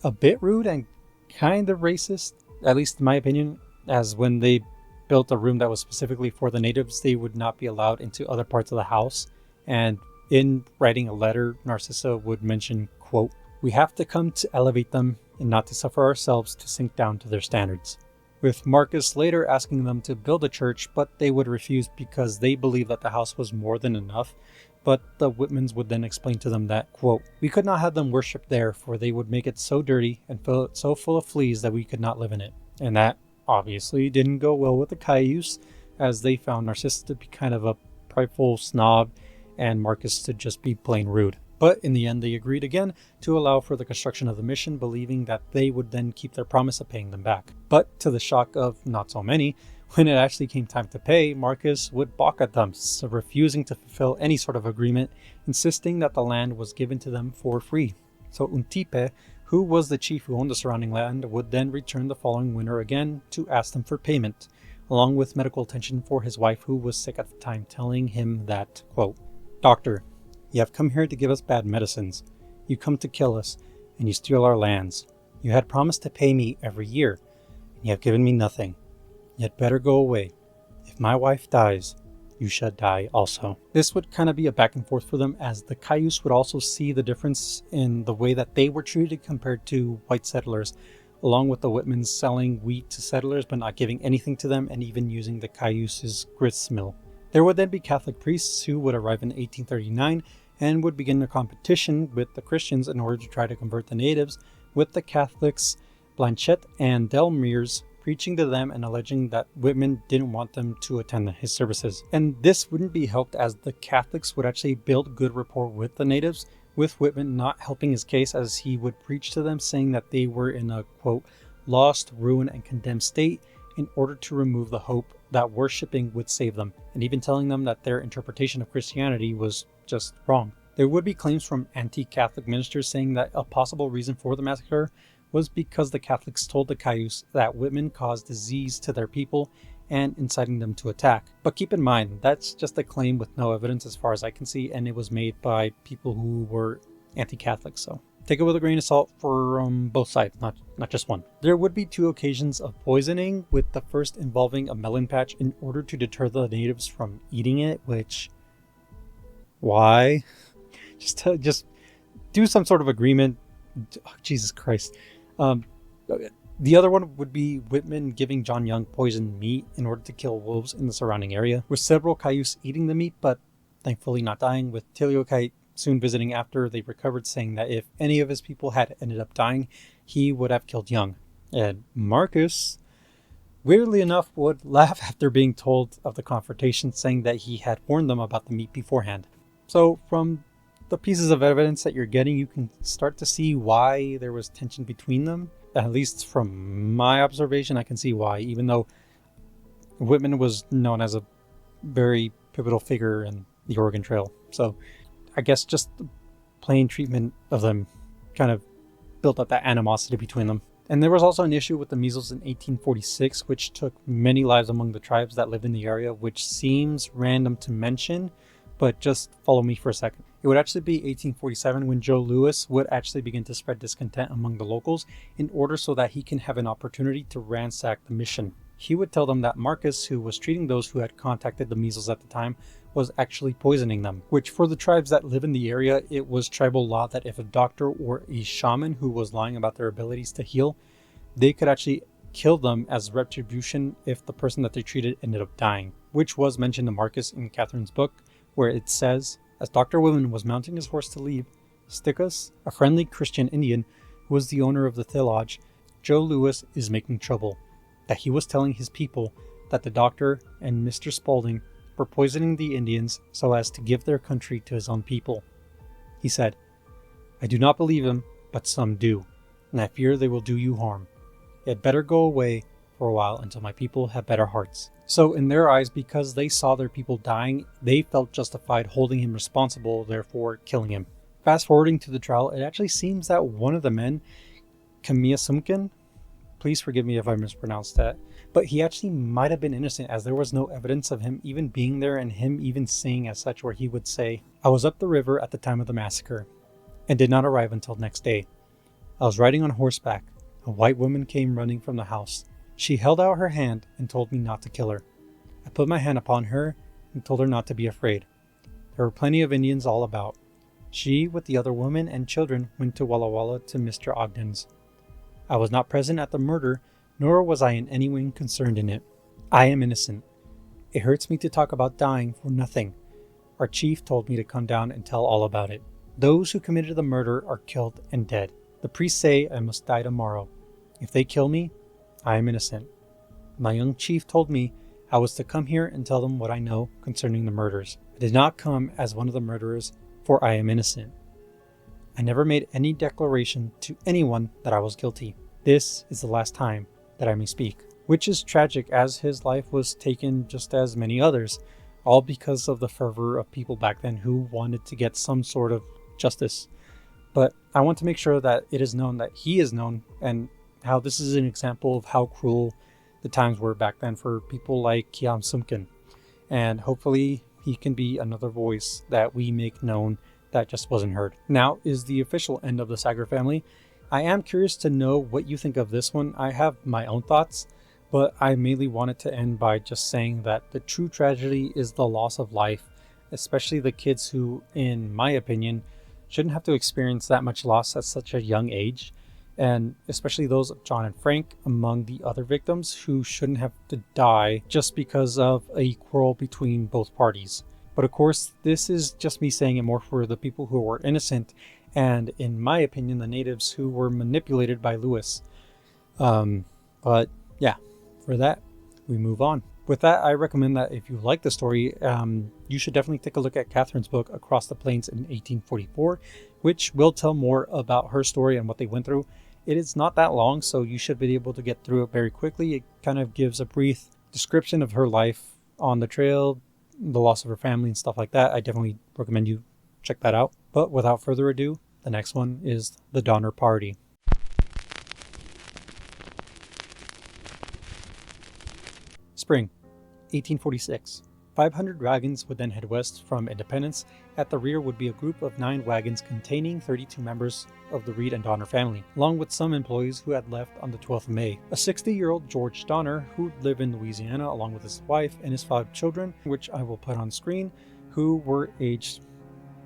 a bit rude and kind of racist, at least in my opinion, as when they built a room that was specifically for the natives, they would not be allowed into other parts of the house. And in writing a letter, Narcissa would mention, quote, "We have to come to elevate them and not to suffer ourselves to sink down to their standards." With Marcus later asking them to build a church, but they would refuse because they believed that the house was more than enough. But the Whitmans would then explain to them that, quote, "We could not have them worship there, for they would make it so dirty and fill it so full of fleas that we could not live in it." And that obviously didn't go well with the Cayuse, as they found Narcissa to be kind of a prideful snob and Marcus to just be plain rude. But in the end, they agreed again to allow for the construction of the mission, believing that they would then keep their promise of paying them back. But to the shock of not so many, when it actually came time to pay, Marcus would balk at them, so refusing to fulfill any sort of agreement, insisting that the land was given to them for free. So Untipe, who was the chief who owned the surrounding land, would then return the following winter again to ask them for payment, along with medical attention for his wife, who was sick at the time, telling him that, quote, "Doctor, you have come here to give us bad medicines. You come to kill us, and you steal our lands. You had promised to pay me every year, and you have given me nothing. You had better go away. If my wife dies, you shall die also." This would kind of be a back and forth for them, as the Cayuse would also see the difference in the way that they were treated compared to white settlers, along with the Whitmans selling wheat to settlers but not giving anything to them, and even using the Cayuse's grist mill. There would then be Catholic priests who would arrive in 1839 and would begin a competition with the Christians in order to try to convert the natives, with the Catholics Blanchette and Delmiers preaching to them and alleging that Whitman didn't want them to attend his services. And this wouldn't be helped, as the Catholics would actually build good rapport with the natives, with Whitman not helping his case, as he would preach to them saying that they were in a, quote, "lost, ruined, and condemned state," in order to remove the hope that worshipping would save them, and even telling them that their interpretation of Christianity was just wrong. There would be claims from anti-Catholic ministers saying that a possible reason for the massacre was because the Catholics told the Cayuse that Whitman caused disease to their people and inciting them to attack. But keep in mind, that's just a claim with no evidence as far as I can see, and it was made by people who were anti-Catholic, so take it with a grain of salt for both sides, not just one. There would be 2 occasions of poisoning, with the first involving a melon patch in order to deter the natives from eating it, which... why? Just do some sort of agreement. Oh, Jesus Christ. The other one would be Whitman giving John Young poisoned meat in order to kill wolves in the surrounding area, with several Cayuse eating the meat, but thankfully not dying, with Tiliokai soon visiting after they recovered, saying that if any of his people had ended up dying, he would have killed Young. And Marcus, weirdly enough, would laugh after being told of the confrontation, saying that he had warned them about the meat beforehand. So from the pieces of evidence that you're getting, you can start to see why there was tension between them. At least from my observation, I can see why, even though Whitman was known as a very pivotal figure in the Oregon Trail. So I guess just the plain treatment of them kind of built up that animosity between them. And there was also an issue with the measles in 1846, which took many lives among the tribes that lived in the area, which seems random to mention, but just follow me for a second. It would actually be 1847 when Joe Louis would actually begin to spread discontent among the locals in order so that he can have an opportunity to ransack the mission. He would tell them that Marcus, who was treating those who had contacted the measles at the time, was actually poisoning them, which for the tribes that live in the area, it was tribal law that if a doctor or a shaman who was lying about their abilities to heal, they could actually kill them as retribution if the person that they treated ended up dying, which was mentioned to Marcus in Catherine's book, where it says, as Dr. Whitman was mounting his horse to leave, Stickus, a friendly Christian Indian who was the owner of the Thilage, Joe Louis is making trouble, that he was telling his people that the doctor and Mr. Spaulding were poisoning the Indians so as to give their country to his own people. He said, I do not believe him, but some do, and I fear they will do you harm. You had better go away for a while until my people have better hearts. So in their eyes, because they saw their people dying, they felt justified holding him responsible, therefore killing him. Fast forwarding to the trial, it actually seems that one of the men, Kamiasumkin, please forgive me if I mispronounced that, but he actually might have been innocent, as there was no evidence of him even being there and him even saying as such, where he would say, I was up the river at the time of the massacre and did not arrive until next day. I was riding on horseback. A white woman came running from the house. She held out her hand and told me not to kill her. I put my hand upon her and told her not to be afraid. There were plenty of Indians all about. She, with the other women and children, went to Walla Walla to Mr. Ogden's. I was not present at the murder, nor was I in any way concerned in it. I am innocent. It hurts me to talk about dying for nothing. Our chief told me to come down and tell all about it. Those who committed the murder are killed and dead. The priests say I must die tomorrow. If they kill me, I am innocent. My young chief told me I was to come here and tell them what I know concerning the murders. I did not come as one of the murderers, for I am innocent. I never made any declaration to anyone that I was guilty. This is the last time that I may speak. Which is tragic, as his life was taken just as many others, all because of the fervor of people back then who wanted to get some sort of justice. But I want to make sure that it is known that he is known, and how this is an example of how cruel the times were back then for people like Kiam Sumkin. And hopefully he can be another voice that we make known that just wasn't heard. Now is the official end of the Sagar family. I am curious to know what you think of this one. I have my own thoughts, but I mainly wanted to end by just saying that the true tragedy is the loss of life, especially the kids who, in my opinion, shouldn't have to experience that much loss at such a young age, and especially those of John and Frank among the other victims who shouldn't have to die just because of a quarrel between both parties. But of course, this is just me saying it more for the people who were innocent, and in my opinion, the natives who were manipulated by Lewis. But yeah, for that, we move on. With that, I recommend that if you like the story, you should definitely take a look at Catherine's book, Across the Plains in 1844, which will tell more about her story and what they went through. It is not that long, so you should be able to get through it very quickly. It kind of gives a brief description of her life on the trail, the loss of her family and stuff like that. I definitely recommend you check that out. But without further ado, the next one is The Donner Party. Spring, 1846. 500 wagons would then head west from Independence. At the rear would be a group of 9 wagons containing 32 members of the Reed and Donner family, along with some employees who had left on the 12th of May. A 60-year-old George Donner, who lived in Louisiana along with his wife and his 5 children, which I will put on screen, who were aged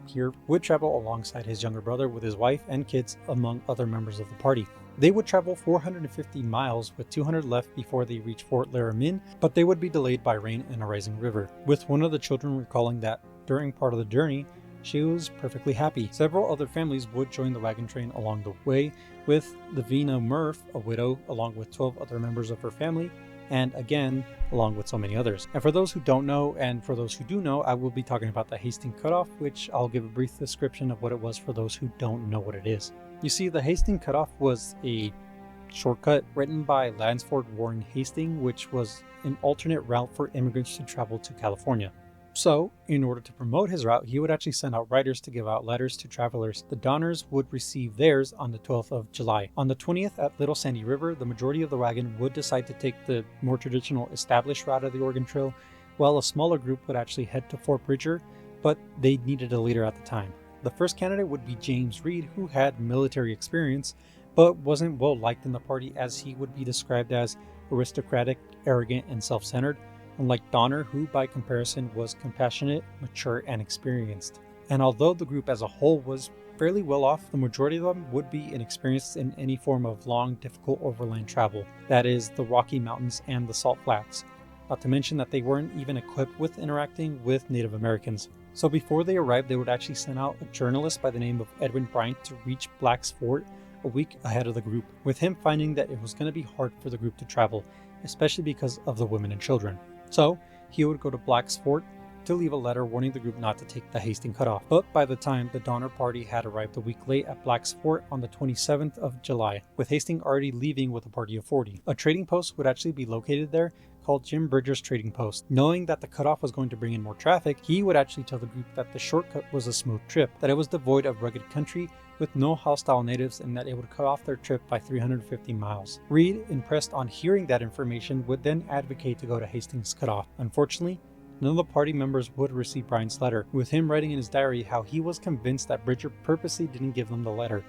here, would travel alongside his younger brother with his wife and kids among other members of the party. They would travel 450 miles with 200 left before they reach Fort Laramie, but they would be delayed by rain and a rising river, with one of the children recalling that during part of the journey, she was perfectly happy. Several other families would join the wagon train along the way, with Lavina Murph, a widow, along with 12 other members of her family, and again, along with so many others. And for those who don't know, and for those who do know, I will be talking about the Hastings Cutoff, which I'll give a brief description of what it was for those who don't know what it is. You see, the Hastings Cutoff was a shortcut written by Lansford Warren Hastings, which was an alternate route for immigrants to travel to California. So, in order to promote his route, he would actually send out writers to give out letters to travelers. The Donners would receive theirs on the 12th of July. On the 20th at Little Sandy River, the majority of the wagon would decide to take the more traditional established route of the Oregon Trail, while a smaller group would actually head to Fort Bridger, but they needed a leader at the time. The first candidate would be James Reed, who had military experience, but wasn't well liked in the party as he would be described as aristocratic, arrogant, and self-centered, unlike Donner, who by comparison was compassionate, mature, and experienced. And although the group as a whole was fairly well off, the majority of them would be inexperienced in any form of long, difficult overland travel, that is, the Rocky Mountains and the Salt Flats, not to mention that they weren't even equipped with interacting with Native Americans. So before they arrived, they would actually send out a journalist by the name of Edwin Bryant to reach Black's Fort a week ahead of the group, with him finding that it was going to be hard for the group to travel, especially because of the women and children. So he would go to Black's Fort to leave a letter warning the group not to take the Hastings Cutoff. But by the time the Donner Party had arrived a week late at Black's Fort on the 27th of July, with Hastings already leaving with a party of 40. A trading post would actually be located there called Jim Bridger's Trading Post. Knowing that the cutoff was going to bring in more traffic, he would actually tell the group that the shortcut was a smooth trip, that it was devoid of rugged country with no hostile natives, and that it would cut off their trip by 350 miles. Reed, impressed on hearing that information, would then advocate to go to Hastings Cutoff. Unfortunately, none of the party members would receive Brian's letter, with him writing in his diary how he was convinced that Bridger purposely didn't give them the letter,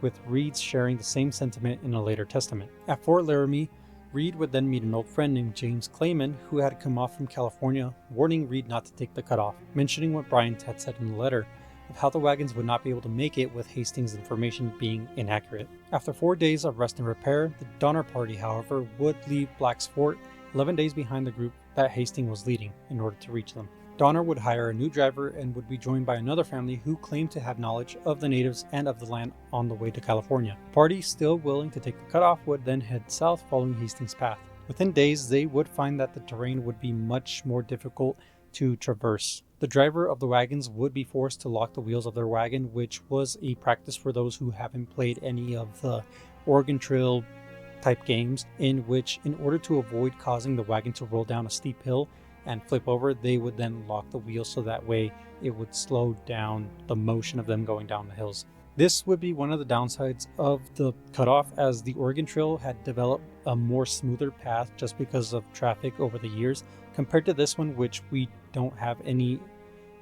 with Reed sharing the same sentiment in a later testament. At Fort Laramie, Reed would then meet an old friend named James Clayman, who had come off from California, warning Reed not to take the cutoff, mentioning what Bryant had said in the letter of how the wagons would not be able to make it with Hastings' information being inaccurate. After 4 days of rest and repair, the Donner Party, however, would leave Black's Fort 11 days behind the group that Hastings was leading in order to reach them. Donner would hire a new driver and would be joined by another family who claimed to have knowledge of the natives and of the land on the way to California. The party, still willing to take the cutoff, would then head south following Hastings' path. Within days, they would find that the terrain would be much more difficult to traverse. The driver of the wagons would be forced to lock the wheels of their wagon, which was a practice for those who haven't played any of the Oregon Trail type games, in which, in order to avoid causing the wagon to roll down a steep hill and flip over, they would then lock the wheels so that way it would slow down the motion of them going down the hills. This would be one of the downsides of the cutoff, as the Oregon Trail had developed a more smoother path just because of traffic over the years, compared to this one, which we don't have any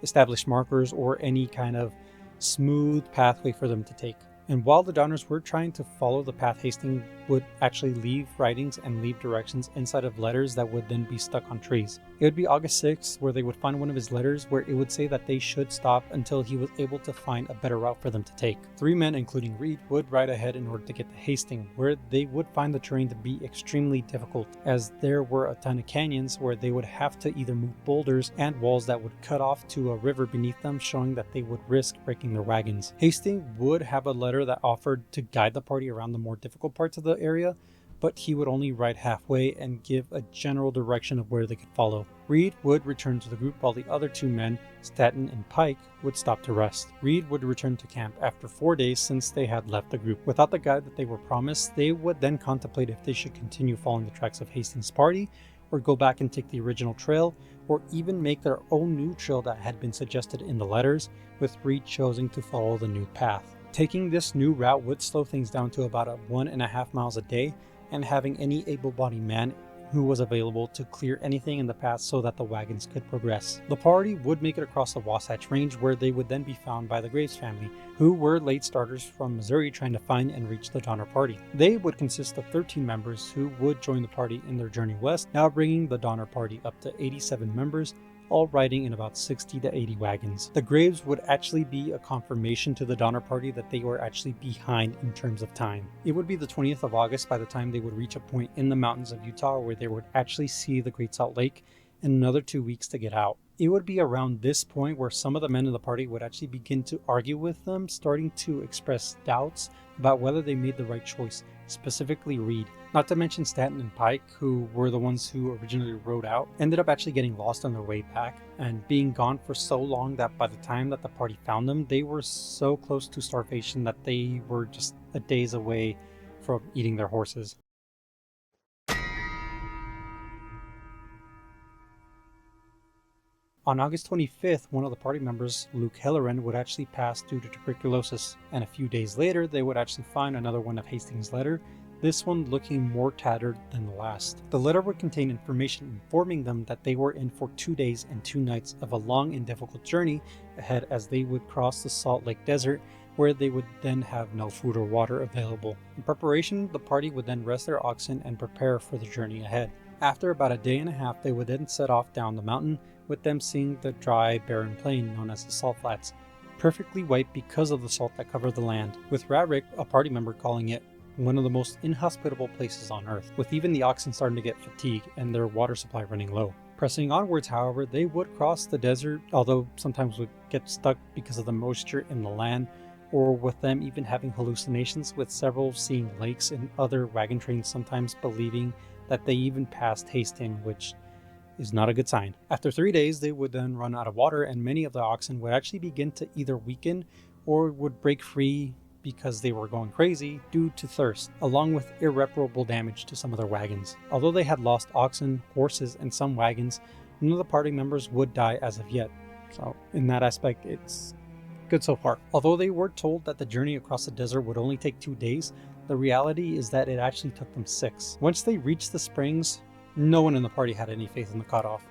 established markers or any kind of smooth pathway for them to take. And while the Donners were trying to follow the path, Hastings would actually leave writings and leave directions inside of letters that would then be stuck on trees. It would be August 6th where they would find one of his letters where it would say that they should stop until he was able to find a better route for them to take. 3 men, including Reed, would ride ahead in order to get to Hastings, where they would find the terrain to be extremely difficult, as there were a ton of canyons where they would have to either move boulders and walls that would cut off to a river beneath them, showing that they would risk breaking their wagons. Hastings would have a letter that offered to guide the party around the more difficult parts of the area, but he would only ride halfway and give a general direction of where they could follow. Reed would return to the group while the other 2 men, Stanton and Pike, would stop to rest. Reed would return to camp after 4 days since they had left the group. Without the guide that they were promised, they would then contemplate if they should continue following the tracks of Hastings' party, or go back and take the original trail, or even make their own new trail that had been suggested in the letters, with Reed choosing to follow the new path. Taking this new route would slow things down to about 1.5 miles a day, and having any able-bodied man who was available to clear anything in the path so that the wagons could progress. The party would make it across the Wasatch Range, where they would then be found by the Graves family, who were late starters from Missouri trying to find and reach the Donner Party. They would consist of 13 members who would join the party in their journey west, now bringing the Donner Party up to 87 members, all riding in about 60 to 80 wagons. The Graves would actually be a confirmation to the Donner Party that they were actually behind in terms of time. It would be the 20th of August by the time they would reach a point in the mountains of Utah where they would actually see the Great Salt Lake, and another 2 weeks to get out. It would be around this point where some of the men in the party would actually begin to argue with them, starting to express doubts about whether they made the right choice, specifically Reed. Not to mention Stanton and Pike, who were the ones who originally rode out, ended up actually getting lost on their way back and being gone for so long that by the time that the party found them, they were so close to starvation that they were just a days away from eating their horses. On August 25th, one of the party members, Luke Helleran, would actually pass due to tuberculosis, and a few days later they would actually find another one of Hastings' letter, this one looking more tattered than the last. The letter would contain information informing them that they were in for 2 days and 2 nights of a long and difficult journey ahead, as they would cross the Salt Lake Desert, where they would then have no food or water available. In preparation, the party would then rest their oxen and prepare for the journey ahead. After about a day and a half, they would then set off down the mountain, with them seeing the dry, barren plain known as the Salt Flats, perfectly white because of the salt that covered the land, with Radrick, a party member, calling it one of the most inhospitable places on earth, with even the oxen starting to get fatigued and their water supply running low. Pressing onwards, however, they would cross the desert, although sometimes would get stuck because of the moisture in the land, or with them even having hallucinations, with several seeing lakes and other wagon trains sometimes believing that they even passed Hastings, which is not a good sign. After 3 days, they would then run out of water, and many of the oxen would actually begin to either weaken or would break free because they were going crazy due to thirst, along with irreparable damage to some of their wagons. Although they had lost oxen, horses, and some wagons, none of the party members would die as of yet. So in that aspect, it's good so far. Although they were told that the journey across the desert would only take 2 days, the reality is that it actually took them 6. Once they reached the springs, no one in the party had any faith in the cutoff.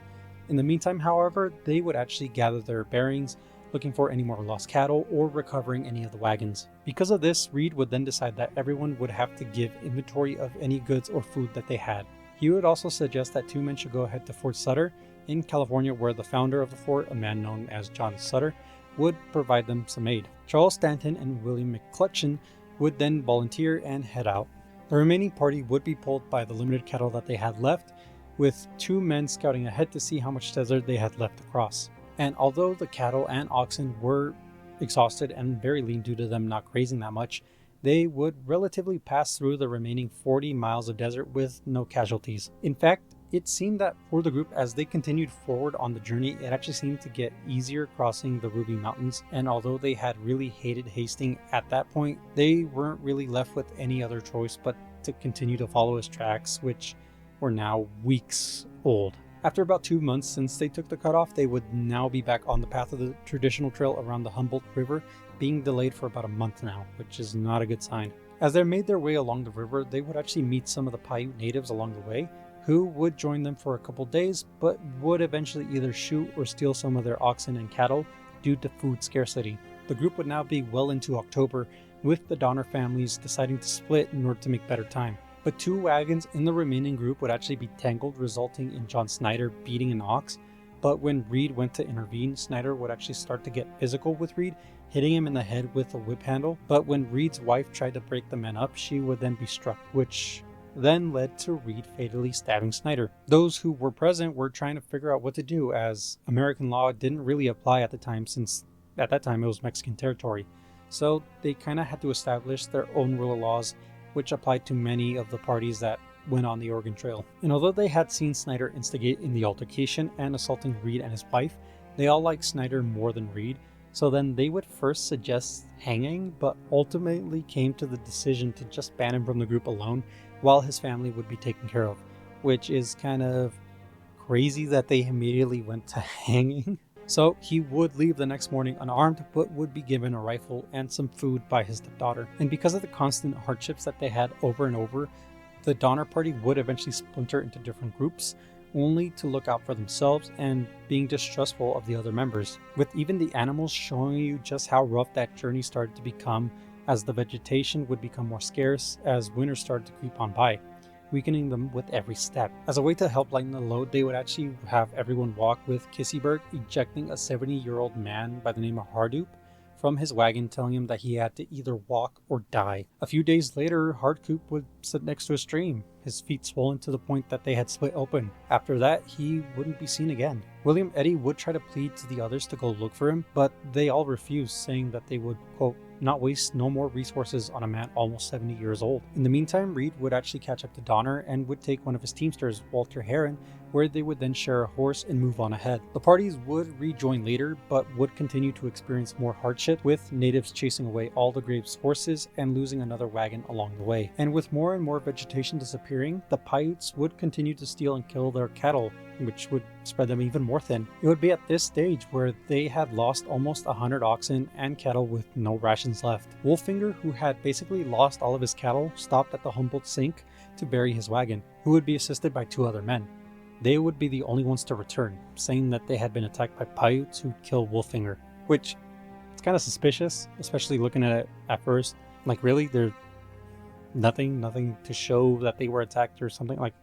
In the meantime, however, they would actually gather their bearings, looking for any more lost cattle or recovering any of the wagons. Because of this, Reed would then decide that everyone would have to give inventory of any goods or food that they had. He would also suggest that 2 men should go ahead to Fort Sutter in California, where the founder of the fort, a man known as John Sutter, would provide them some aid. Charles Stanton and William McClutchan would then volunteer and head out. The remaining party would be pulled by the limited cattle that they had left, with 2 men scouting ahead to see how much desert they had left to cross. And although the cattle and oxen were exhausted and very lean due to them not grazing that much, they would relatively pass through the remaining 40 miles of desert with no casualties. In fact, it seemed that for the group, as they continued forward on the journey, it actually seemed to get easier crossing the Ruby Mountains, and although they had really hated Hastings at that point, they weren't really left with any other choice but to continue to follow his tracks, which were now weeks old. After about 2 months since they took the cutoff, they would now be back on the path of the traditional trail around the Humboldt River, being delayed for about a month now, which is not a good sign. As they made their way along the river, they would actually meet some of the Paiute natives along the way, who would join them for a couple days, but would eventually either shoot or steal some of their oxen and cattle due to food scarcity. The group would now be well into October, with the Donner families deciding to split in order to make better time. But 2 wagons in the remaining group would actually be tangled, resulting in John Snyder beating an ox. But when Reed went to intervene, Snyder would actually start to get physical with Reed, hitting him in the head with a whip handle. But when Reed's wife tried to break the men up, she would then be struck, which then led to Reed fatally stabbing Snyder. Those who were present were trying to figure out what to do, as American law didn't really apply at the time, since at that time it was Mexican territory. So they kind of had to establish their own rule of laws, which applied to many of the parties that went on the Oregon Trail. And although they had seen Snyder instigate in the altercation and assaulting Reed and his wife, they all liked Snyder more than Reed, so then they would first suggest hanging, but ultimately came to the decision to just ban him from the group alone, while his family would be taken care of, which is kind of crazy that they immediately went to hanging. So he would leave the next morning unarmed, but would be given a rifle and some food by his stepdaughter. And because of the constant hardships that they had over and over, the Donner Party would eventually splinter into different groups, only to look out for themselves and being distrustful of the other members, with even the animals showing you just how rough that journey started to become, as the vegetation would become more scarce as winter started to creep on by, weakening them with every step. As a way to help lighten the load, they would actually have everyone walk, with Kissyberg ejecting a 70-year-old man by the name of Hardoop from his wagon, telling him that he had to either walk or die. A few days later, Hardcoop would sit next to a stream, his feet swollen to the point that they had split open. After that, he wouldn't be seen again. William Eddy would try to plead to the others to go look for him, but they all refused, saying that they would, quote, not waste no more resources on a man almost 70 years old. In the meantime, Reed would actually catch up to Donner and would take one of his teamsters, Walter Heron, where they would then share a horse and move on ahead. The parties would rejoin later, but would continue to experience more hardship, with natives chasing away all the Graves' horses and losing another wagon along the way. And with more and more vegetation disappearing, the Paiutes would continue to steal and kill their cattle, which would spread them even more thin. It would be at this stage where they had lost almost 100 oxen and cattle with no rations left. Wolfinger, who had basically lost all of his cattle, stopped at the Humboldt Sink to bury his wagon, who would be assisted by 2 other men. They would be the only ones to return, saying that they had been attacked by Paiutes who'd killed Wolfinger, which it's kind of suspicious, especially looking at it at first. Like, really? There's nothing to show that they were attacked or something? Like,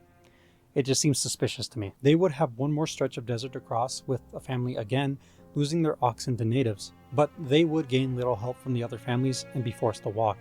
it just seems suspicious to me. They would have one more stretch of desert to cross, with a family again losing their oxen to natives, but they would gain little help from the other families and be forced to walk,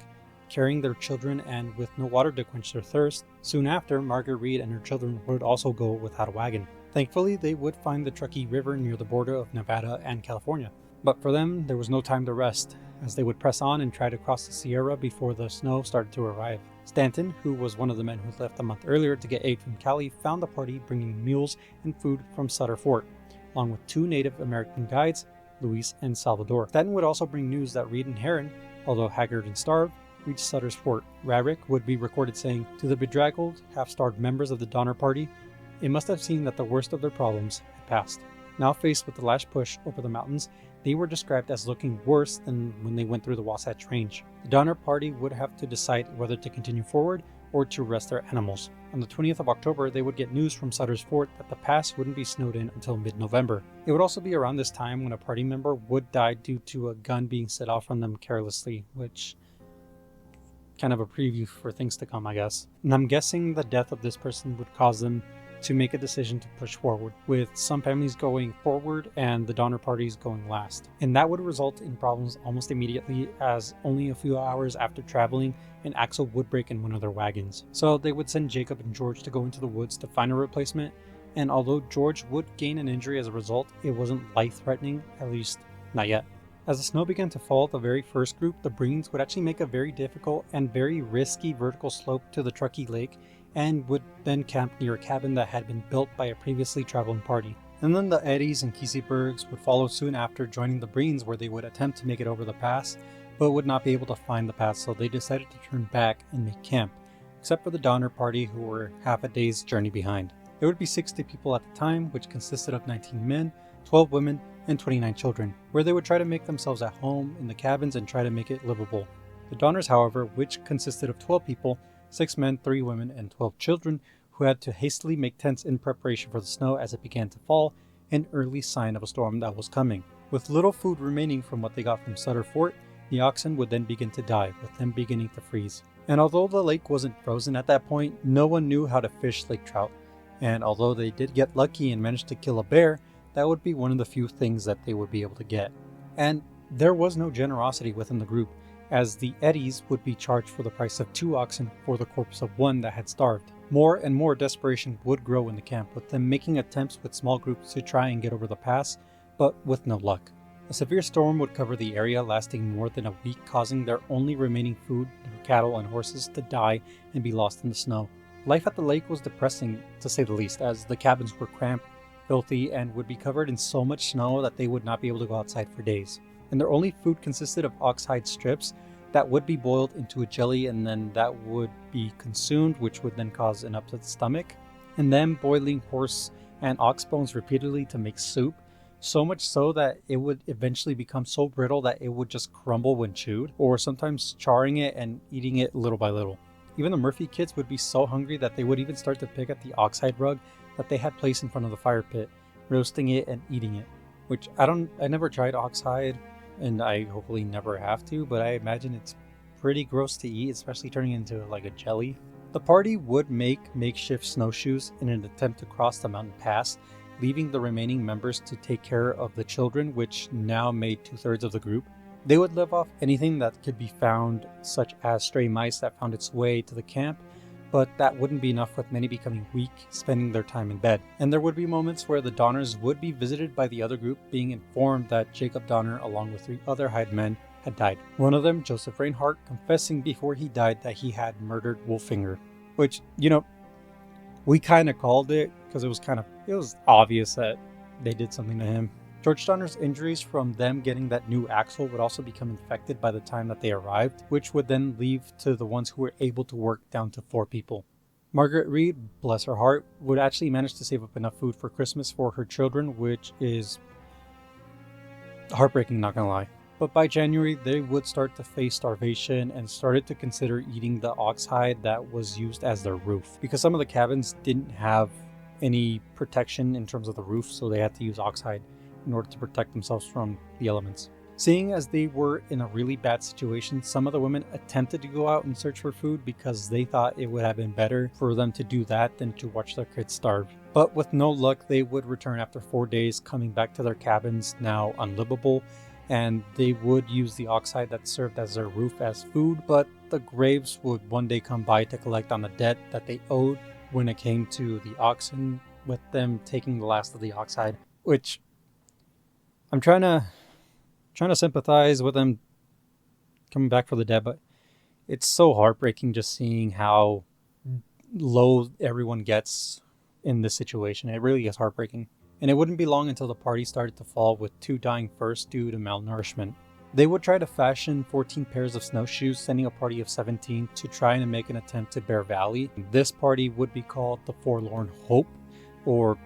carrying their children and with no water to quench their thirst. Soon after, Margaret Reed and her children would also go without a wagon. Thankfully, they would find the Truckee River near the border of Nevada and California. But for them, there was no time to rest, as they would press on and try to cross the Sierra before the snow started to arrive. Stanton, who was one of the men who left a month earlier to get aid from Cali, found the party bringing mules and food from Sutter Fort, along with 2 Native American guides, Luis and Salvador. Stanton would also bring news that Reed and Heron, although haggard and starved, reached Sutter's Fort. Rarick would be recorded saying, "To the bedraggled, half-starved members of the Donner Party, it must have seen that the worst of their problems had passed." Now faced with the last push over the mountains, they were described as looking worse than when they went through the Wasatch Range. The Donner Party would have to decide whether to continue forward or to rest their animals. On the 20th of October, they would get news from Sutter's Fort that the pass wouldn't be snowed in until mid-November. It would also be around this time when a party member would die due to a gun being set off on them carelessly, which kind of a preview for things to come, I guess. And I'm guessing the death of this person would cause them to make a decision to push forward, with some families going forward and the Donner parties going last. And that would result in problems almost immediately, as only a few hours after traveling, an axle would break in one of their wagons. So they would send Jacob and George to go into the woods to find a replacement, and although George would gain an injury as a result, it wasn't life-threatening, at least not yet. As the snow began to fall, the very first group, the Breens, would actually make a very difficult and very risky vertical slope to the Truckee Lake, and would then camp near a cabin that had been built by a previously traveling party. And then the Eddies and Kiesebergs would follow soon after, joining the Breens, where they would attempt to make it over the pass, but would not be able to find the pass, so they decided to turn back and make camp, except for the Donner party, who were half a day's journey behind. There would be 60 people at the time, which consisted of 19 men, 12 women, and 29 children, where they would try to make themselves at home in the cabins and try to make it livable. The Donners, however, which consisted of 12 people, 6 men, 3 women, and 12 children, who had to hastily make tents in preparation for the snow as it began to fall, an early sign of a storm that was coming. With little food remaining from what they got from Sutter Fort, the oxen would then begin to die, with them beginning to freeze. And although the lake wasn't frozen at that point, no one knew how to fish lake trout. And although they did get lucky and managed to kill a bear, that would be one of the few things that they would be able to get. And there was no generosity within the group, as the Eddies would be charged for the price of 2 oxen for the corpse of one that had starved. More and more desperation would grow in the camp, with them making attempts with small groups to try and get over the pass, but with no luck. A severe storm would cover the area, lasting more than a week, causing their only remaining food, their cattle and horses, to die and be lost in the snow. Life at the lake was depressing, to say the least, as the cabins were cramped, filthy, and would be covered in so much snow that they would not be able to go outside for days. And their only food consisted of oxhide strips that would be boiled into a jelly, and then that would be consumed, which would then cause an upset stomach, and then boiling horse and ox bones repeatedly to make soup, so much so that it would eventually become so brittle that it would just crumble when chewed, or sometimes charring it and eating it little by little. Even the Murphy kids would be so hungry that they would even start to pick at the oxhide rug that they had placed in front of the fire pit, roasting it and eating it. Which I never tried oxhide, and I hopefully never have to, but I imagine it's pretty gross to eat, especially turning into like a jelly. The party would make makeshift snowshoes in an attempt to cross the mountain pass, leaving the remaining members to take care of the children, which now made 2/3 of the group. They would live off anything that could be found, such as stray mice that found its way to the camp, but that wouldn't be enough, with many becoming weak, spending their time in bed. And there would be moments where the Donners would be visited by the other group, being informed that Jacob Donner, along with 3 other hired men, had died. One of them, Joseph Reinhardt, confessing before he died that he had murdered Wolfinger, which, we kind of called it because it was obvious that they did something to him. George Donner's injuries from them getting that new axle would also become infected by the time that they arrived, which would then leave to the ones who were able to work down to 4 people. Margaret Reed, bless her heart, would actually manage to save up enough food for Christmas for her children, which is heartbreaking, not gonna lie. But by January, they would start to face starvation and started to consider eating the oxhide that was used as their roof, because some of the cabins didn't have any protection in terms of the roof, so they had to use oxhide in order to protect themselves from the elements. Seeing as they were in a really bad situation, some of the women attempted to go out and search for food because they thought it would have been better for them to do that than to watch their kids starve. But with no luck, they would return after 4 days, coming back to their cabins now unlivable, and they would use the oxhide that served as their roof as food, but the Graves would one day come by to collect on the debt that they owed when it came to the oxen, with them taking the last of the oxhide, which I'm trying to sympathize with them coming back for the debt, but it's so heartbreaking just seeing how low everyone gets in this situation. It really is heartbreaking. And it wouldn't be long until the party started to fall, with 2 dying first due to malnourishment. They would try to fashion 14 pairs of snowshoes, sending a party of 17 to try and make an attempt to Bear Valley. This party would be called the Forlorn Hope, or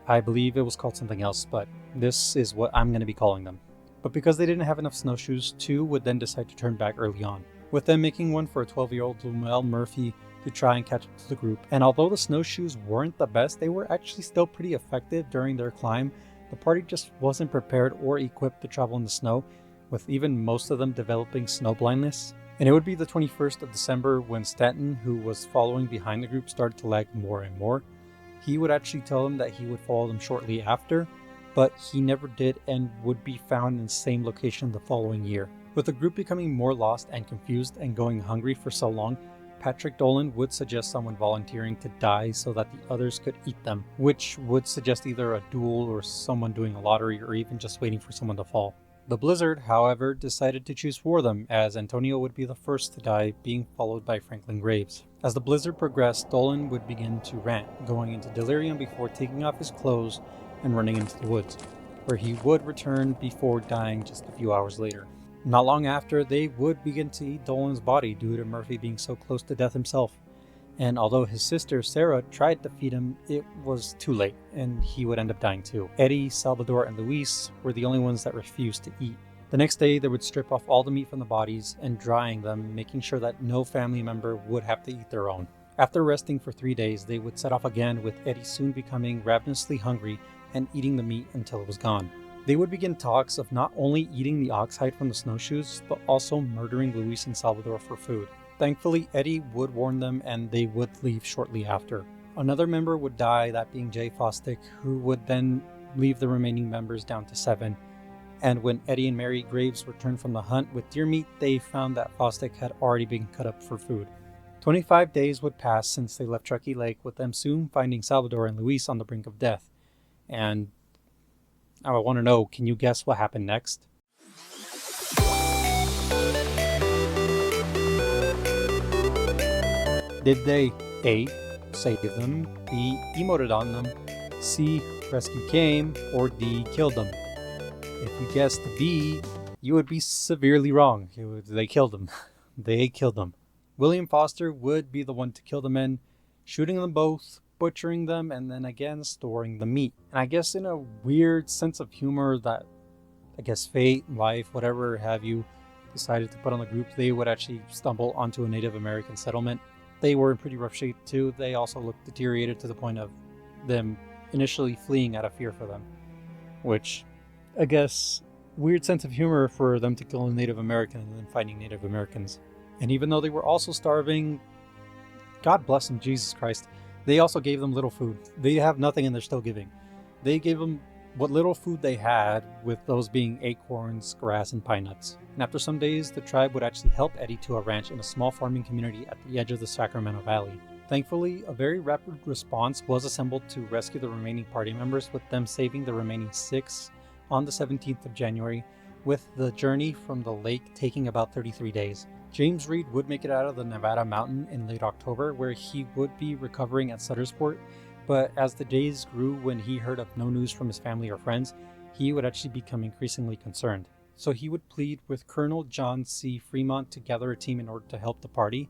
I believe it was called something else, but this is what I'm going to be calling them. But because they didn't have enough snowshoes, 2 would then decide to turn back early on, with them making one for a 12-year-old Lumel Murphy to try and catch up to the group. And although the snowshoes weren't the best, they were actually still pretty effective during their climb. The party just wasn't prepared or equipped to travel in the snow, with even most of them developing snow blindness. And it would be the 21st of December when Stanton, who was following behind the group, started to lag more and more. He would actually tell them that he would follow them shortly after, but he never did and would be found in the same location the following year. With the group becoming more lost and confused and going hungry for so long, Patrick Dolan would suggest someone volunteering to die so that the others could eat them, which would suggest either a duel or someone doing a lottery or even just waiting for someone to fall. The blizzard, however, decided to choose for them, as Antonio would be the first to die, being followed by Franklin Graves. As the blizzard progressed, Dolan would begin to rant, going into delirium before taking off his clothes and running into the woods, where he would return before dying just a few hours later. Not long after, they would begin to eat Dolan's body due to Murphy being so close to death himself. And although his sister Sarah tried to feed him, it was too late, and he would end up dying too. Eddie, Salvador, and Luis were the only ones that refused to eat. The next day, they would strip off all the meat from the bodies and drying them, making sure that no family member would have to eat their own. After resting for 3 days, they would set off again, with Eddie soon becoming ravenously hungry and eating the meat until it was gone. They would begin talks of not only eating the oxhide from the snowshoes, but also murdering Luis and Salvador for food. Thankfully, Eddie would warn them and they would leave shortly after. Another member would die, that being Jay Fosdick, who would then leave the remaining members down to 7. And when Eddie and Mary Graves returned from the hunt with deer meat, they found that Fosdick had already been cut up for food. 25 days would pass since they left Truckee Lake, with them soon finding Salvador and Luis on the brink of death. And I want to know, can you guess what happened next? Did they A. save them, B. emoted on them, C. rescue came, or D. killed them? If you guessed B, you would be severely wrong. They killed them. They killed them. William Foster would be the one to kill the men, shooting them both, butchering them, and then again storing the meat. And I guess in a weird sense of humor that I guess fate, life, whatever have you, decided to put on the group, they would actually stumble onto a Native American settlement. They were in pretty rough shape too. They also looked deteriorated to the point of them initially fleeing out of fear for them. Which, I guess, weird sense of humor for them to kill a Native American and then fighting Native Americans. And even though they were also starving, God bless them, Jesus Christ, they also gave them little food. They have nothing and they're still giving. They gave them what little food they had, with those being acorns, grass, and pine nuts. And after some days, the tribe would actually help Eddie to a ranch in a small farming community at the edge of the Sacramento Valley. Thankfully, a very rapid response was assembled to rescue the remaining party members, with them saving the remaining 6 on the 17th of January, with the journey from the lake taking about 33 days. James Reed would make it out of the Nevada mountain in late October, where he would be recovering at Suttersport, but as the days grew, when he heard of no news from his family or friends, he would actually become increasingly concerned. So he would plead with Colonel John C. Fremont to gather a team in order to help the party,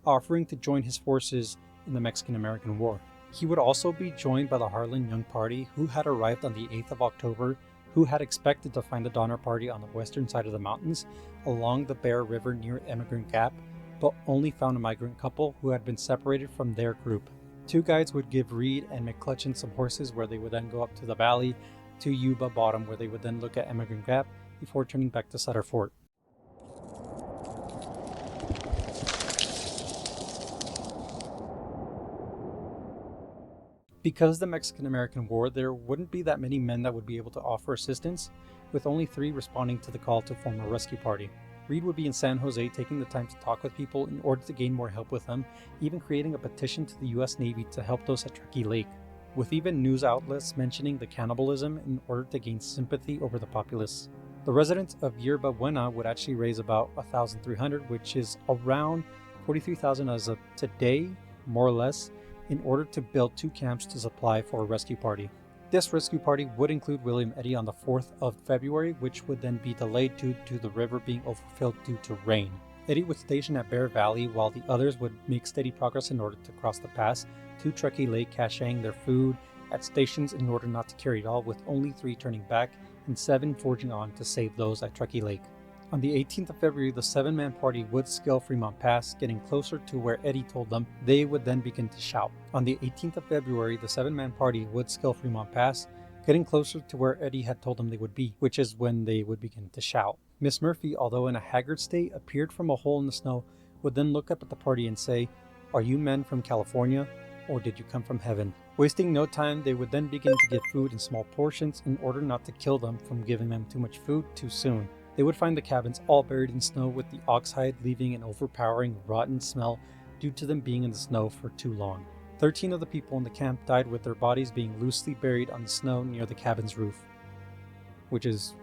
offering to join his forces in the Mexican-American War. He would also be joined by the Harlan Young Party, who had arrived on the 8th of October, who had expected to find the Donner Party on the western side of the mountains along the Bear River near Emigrant Gap, but only found a migrant couple who had been separated from their group. 2 guides would give Reed and McClutchin some horses, where they would then go up to the valley to Yuba Bottom, where they would then look at Emigrant Gap before turning back to Sutter Fort. Because the Mexican-American War, there wouldn't be that many men that would be able to offer assistance, with only 3 responding to the call to form a rescue party. Reed would be in San Jose taking the time to talk with people in order to gain more help with them, even creating a petition to the US Navy to help those at Truckee Lake, with even news outlets mentioning the cannibalism in order to gain sympathy over the populace. The residents of Yerba Buena would actually raise about 1,300, which is around 43,000 as of today, more or less, in order to build 2 camps to supply for a rescue party. This rescue party would include William Eddy on the 4th of February, which would then be delayed due to the river being overfilled due to rain. Eddy would station at Bear Valley, while the others would make steady progress in order to cross the pass to Truckee Lake, caching their food at stations in order not to carry it all, with only 3 turning back and 7 forging on to save those at Truckee Lake. On the 18th of February, the 7-man party would scale Fremont Pass, getting closer to where Eddie told them. They would then begin to shout. On the 18th of February, the 7-man party would scale Fremont Pass, getting closer to where Eddie had told them they would be, which is when they would begin to shout. Miss Murphy, although in a haggard state, appeared from a hole in the snow, would then look up at the party and say, "Are you men from California, or did you come from heaven?" Wasting no time, they would then begin to give food in small portions in order not to kill them from giving them too much food too soon. They would find the cabins all buried in snow with the ox hide leaving an overpowering rotten smell due to them being in the snow for too long. 13 of the people in the camp died with their bodies being loosely buried on the snow near the cabin's roof. Which is,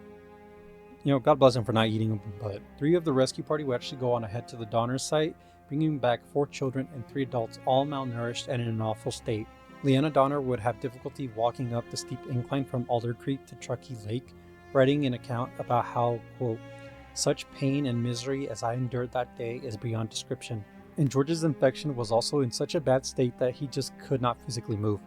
God bless them for not eating them, but 3 of the rescue party would actually go on ahead to the Donner site, bringing back 4 children and 3 adults, all malnourished and in an awful state. Leanna Donner would have difficulty walking up the steep incline from Alder Creek to Truckee Lake, writing an account about how, quote, "Such pain and misery as I endured that day is beyond description." And George's infection was also in such a bad state that he just could not physically move.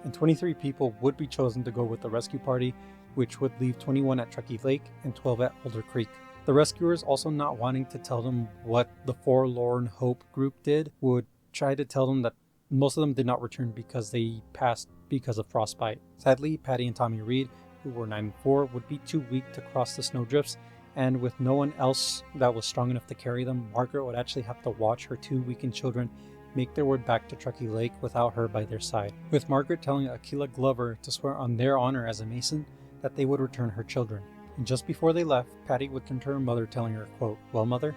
And 23 people would be chosen to go with the rescue party, which would leave 21 at Truckee Lake and 12 at Alder Creek. The rescuers, also not wanting to tell them what the Forlorn Hope group did, would try to tell them that most of them did not return because they passed because of frostbite. Sadly, Patty and Tommy Reed, who were 9 and 4, would be too weak to cross the snowdrifts, and with no one else that was strong enough to carry them, Margaret would actually have to watch her 2 weakened children make their way back to Truckee Lake without her by their side, with Margaret telling Aquila Glover to swear on their honor as a Mason that they would return her children. And just before they left, Patty would turn to her mother telling her, quote, "Well, Mother,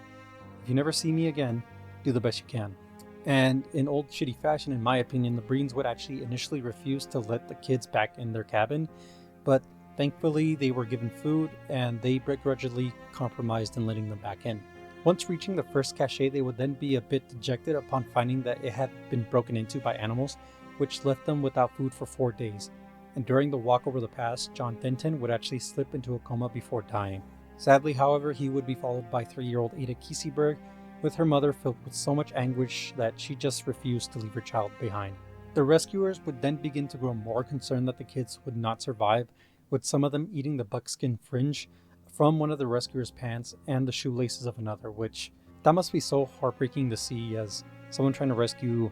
if you never see me again, do the best you can." And in old shitty fashion, in my opinion, the Breens would actually initially refuse to let the kids back in their cabin, but thankfully they were given food and they begrudgingly compromised in letting them back in. Once reaching the first cache, they would then be a bit dejected upon finding that it had been broken into by animals, which left them without food for 4 days. And during the walk over the pass, John Denton would actually slip into a coma before dying. Sadly, however, he would be followed by 3-year-old Ada Kieseberg, with her mother filled with so much anguish that she just refused to leave her child behind. The rescuers would then begin to grow more concerned that the kids would not survive, with some of them eating the buckskin fringe from one of the rescuers' pants and the shoelaces of another, which that must be so heartbreaking to see as someone trying to rescue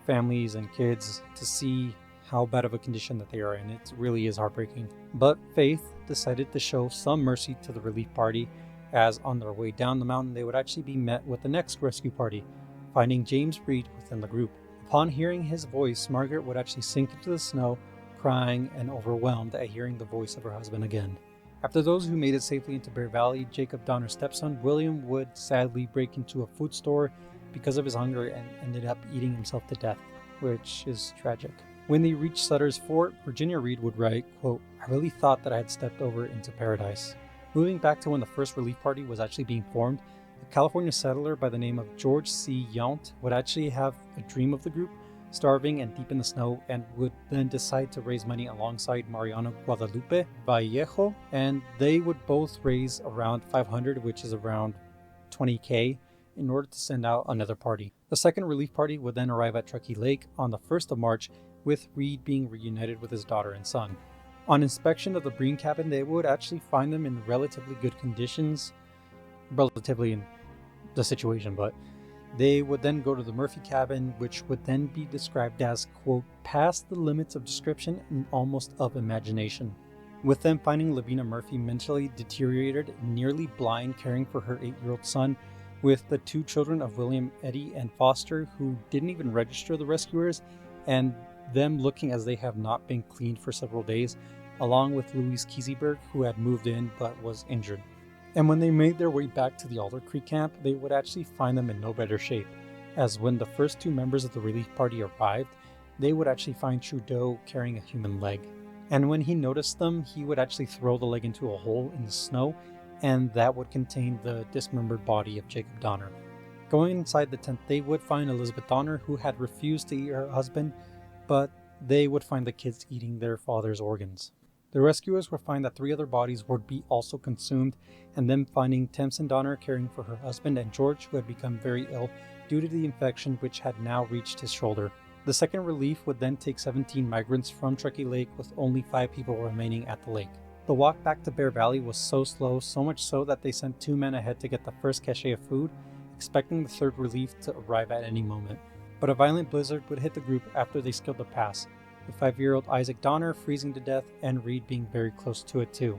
families and kids, to see how bad of a condition that they are in. It really is heartbreaking. But Faith decided to show some mercy to the relief party, as on their way down the mountain they would actually be met with the next rescue party, finding James Reed within the group. Upon hearing his voice, Margaret would actually sink into the snow, crying and overwhelmed at hearing the voice of her husband again. After those who made it safely into Bear Valley, Jacob Donner's stepson William would sadly break into a food store because of his hunger and ended up eating himself to death, which is tragic. When they reached Sutter's Fort, Virginia Reed would write, quote, "I really thought that I had stepped over into paradise." Moving back to when the first relief party was actually being formed, a California settler by the name of George C. Yount would actually have a dream of the group, starving and deep in the snow, and would then decide to raise money alongside Mariano Guadalupe Vallejo, and they would both raise around $500, which is around $20K, in order to send out another party. The second relief party would then arrive at Truckee Lake on the 1st of March, with Reed being reunited with his daughter and son. On inspection of the Breen cabin, they would actually find them in relatively good conditions, relatively in the situation, but they would then go to the Murphy cabin, which would then be described as, quote, "past the limits of description and almost of imagination." With them finding Lavina Murphy mentally deteriorated and nearly blind, caring for her 8-year-old son, with the 2 children of William, Eddie, and Foster, who didn't even register the rescuers, and them looking as they have not been cleaned for several days, along with Louise Kieseberg, who had moved in but was injured. And when they made their way back to the Alder Creek camp, they would actually find them in no better shape, as when the first 2 members of the relief party arrived, they would actually find Trudeau carrying a human leg. And when he noticed them, he would actually throw the leg into a hole in the snow, and that would contain the dismembered body of Jacob Donner. Going inside the tent, they would find Elizabeth Donner, who had refused to eat her husband, but they would find the kids eating their father's organs. The rescuers would find that 3 other bodies would be also consumed, and then finding Tamsin Donner caring for her husband and George, who had become very ill due to the infection which had now reached his shoulder. The second relief would then take 17 migrants from Truckee Lake, with only 5 people remaining at the lake. The walk back to Bear Valley was so slow, so much so that they sent 2 men ahead to get the first cache of food, expecting the third relief to arrive at any moment. But a violent blizzard would hit the group after they scaled the pass, with 5-year-old Isaac Donner freezing to death and Reed being very close to it too,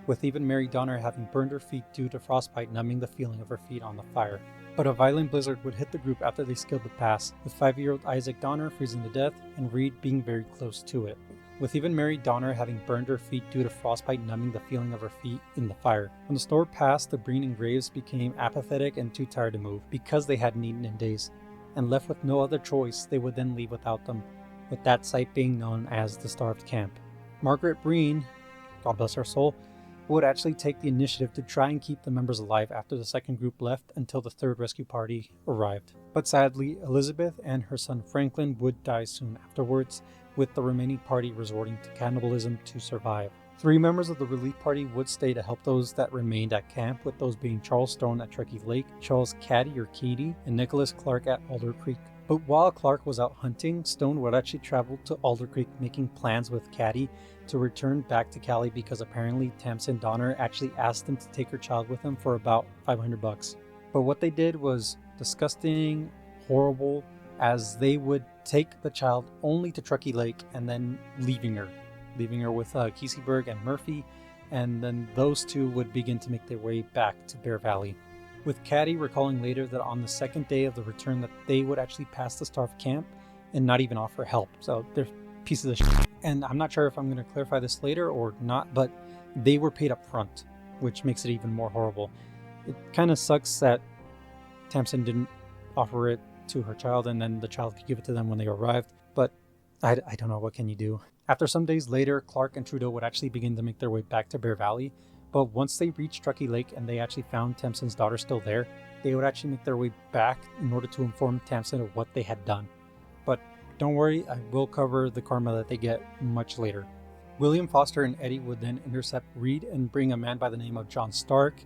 with even Mary Donner having burned her feet due to frostbite numbing the feeling of her feet on the fire. But a violent blizzard would hit the group after they scaled the pass, with 5-year-old Isaac Donner freezing to death and Reed being very close to it, with even Mary Donner having burned her feet due to frostbite numbing the feeling of her feet in the fire. When the storm passed, the Breen and Graves became apathetic and too tired to move, because they hadn't eaten in days, and left with no other choice, they would then leave without them, with that site being known as the Starved Camp. Margaret Breen, God bless her soul, would actually take the initiative to try and keep the members alive after the second group left until the third rescue party arrived. But sadly, Elizabeth and her son Franklin would die soon afterwards, with the remaining party resorting to cannibalism to survive. 3 members of the relief party would stay to help those that remained at camp, with those being Charles Stone at Truckee Lake, Charles Caddy or Katie, and Nicholas Clark at Alder Creek. But while Clark was out hunting, Stone would actually travel to Alder Creek, making plans with Caddy to return back to Cali because apparently Tamsin Donner actually asked him to take her child with him for about $500. But what they did was disgusting, horrible, as they would take the child only to Truckee Lake and then leaving her with Kieseberg and Murphy, and then those two would begin to make their way back to Bear Valley. With Caddy recalling later that on the second day of the return that they would actually pass the Starved Camp and not even offer help. So they're pieces of shit. And I'm not sure if I'm going to clarify this later or not, but they were paid up front, which makes it even more horrible. It kind of sucks that Tamsin didn't offer it to her child and then the child could give it to them when they arrived, but I don't know, what can you do? After some days later, Clark and Trudeau would actually begin to make their way back to Bear Valley, but once they reached Truckee Lake and they actually found Tamsin's daughter still there, they would actually make their way back in order to inform Tamsin of what they had done. But don't worry, I will cover the karma that they get much later. William Foster and Eddie would then intercept Reed and bring a man by the name of John Stark,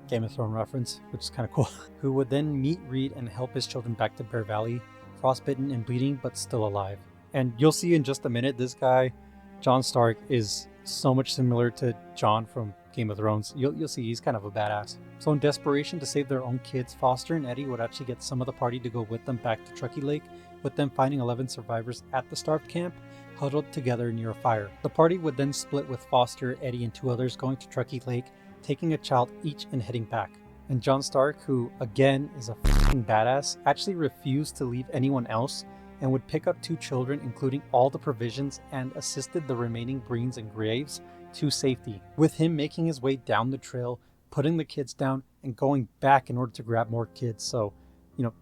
Game of Thrones reference, which is kind of cool, who would then meet Reed and help his children back to Bear Valley, frostbitten and bleeding, but still alive. And you'll see in just a minute, this guy, John Stark, is so much similar to Jon from Game of Thrones. You'll see he's kind of a badass. So in desperation to save their own kids, Foster and Eddie would actually get some of the party to go with them back to Truckee Lake, with them finding 11 survivors at the Starved Camp, huddled together near a fire. The party would then split, with Foster, Eddie, and 2 others going to Truckee Lake, taking a child each and heading back. And John Stark, who again is a f***ing badass, actually refused to leave anyone else and would pick up 2 children, including all the provisions, and assisted the remaining Breens and Graves to safety, with him making his way down the trail, putting the kids down, and going back in order to grab more kids. So,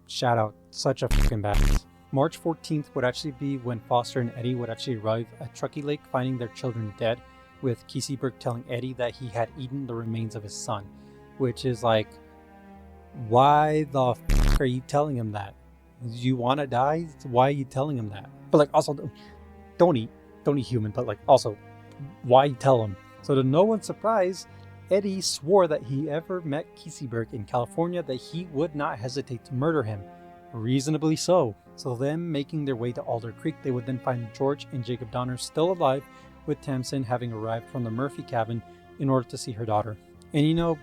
shout out, such a fucking badass. March 14th would actually be when Foster and Eddie would actually arrive at Truckee Lake, finding their children dead, with Kieseberg telling Eddie that he had eaten the remains of his son, which is like, why the f*** are you telling him that? You want to die? Why are you telling him that? But also, don't eat human, but also, why tell him? So to no one's surprise, Eddie swore that he ever met Kieseberg in California that he would not hesitate to murder him. Reasonably so. So them making their way to Alder Creek, they would then find George and Jacob Donner still alive, with Tamsin having arrived from the Murphy cabin in order to see her daughter. And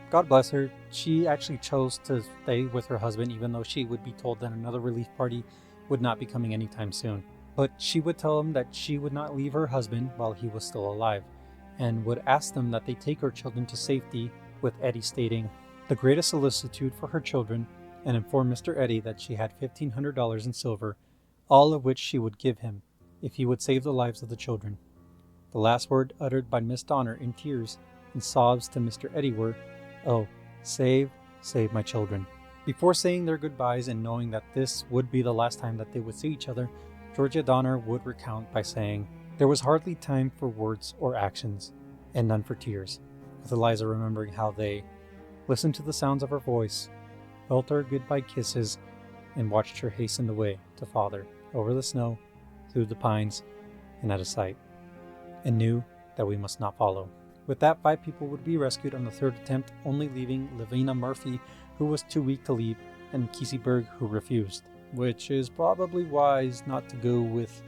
God bless her, she actually chose to stay with her husband, even though she would be told that another relief party would not be coming anytime soon. But she would tell him that she would not leave her husband while he was still alive, and would ask them that they take her children to safety, with Eddie stating the greatest solicitude for her children, and inform Mr. Eddie that she had $1,500 in silver, all of which she would give him if he would save the lives of the children. The last word uttered by Miss Donner in tears and sobs to Mr. Eddie were, "Oh, save my children." Before saying their goodbyes and knowing that this would be the last time that they would see each other, Georgia Donner would recount by saying, "There was hardly time for words or actions, and none for tears," with Eliza remembering how they listened to the sounds of her voice, felt her goodbye kisses, and watched her hasten away to father, over the snow, through the pines, and out of sight, and knew that we must not follow. With that, 5 people would be rescued on the 3rd attempt, only leaving Lavina Murphy, who was too weak to leave, and Kieseberg, who refused, which is probably wise not to go with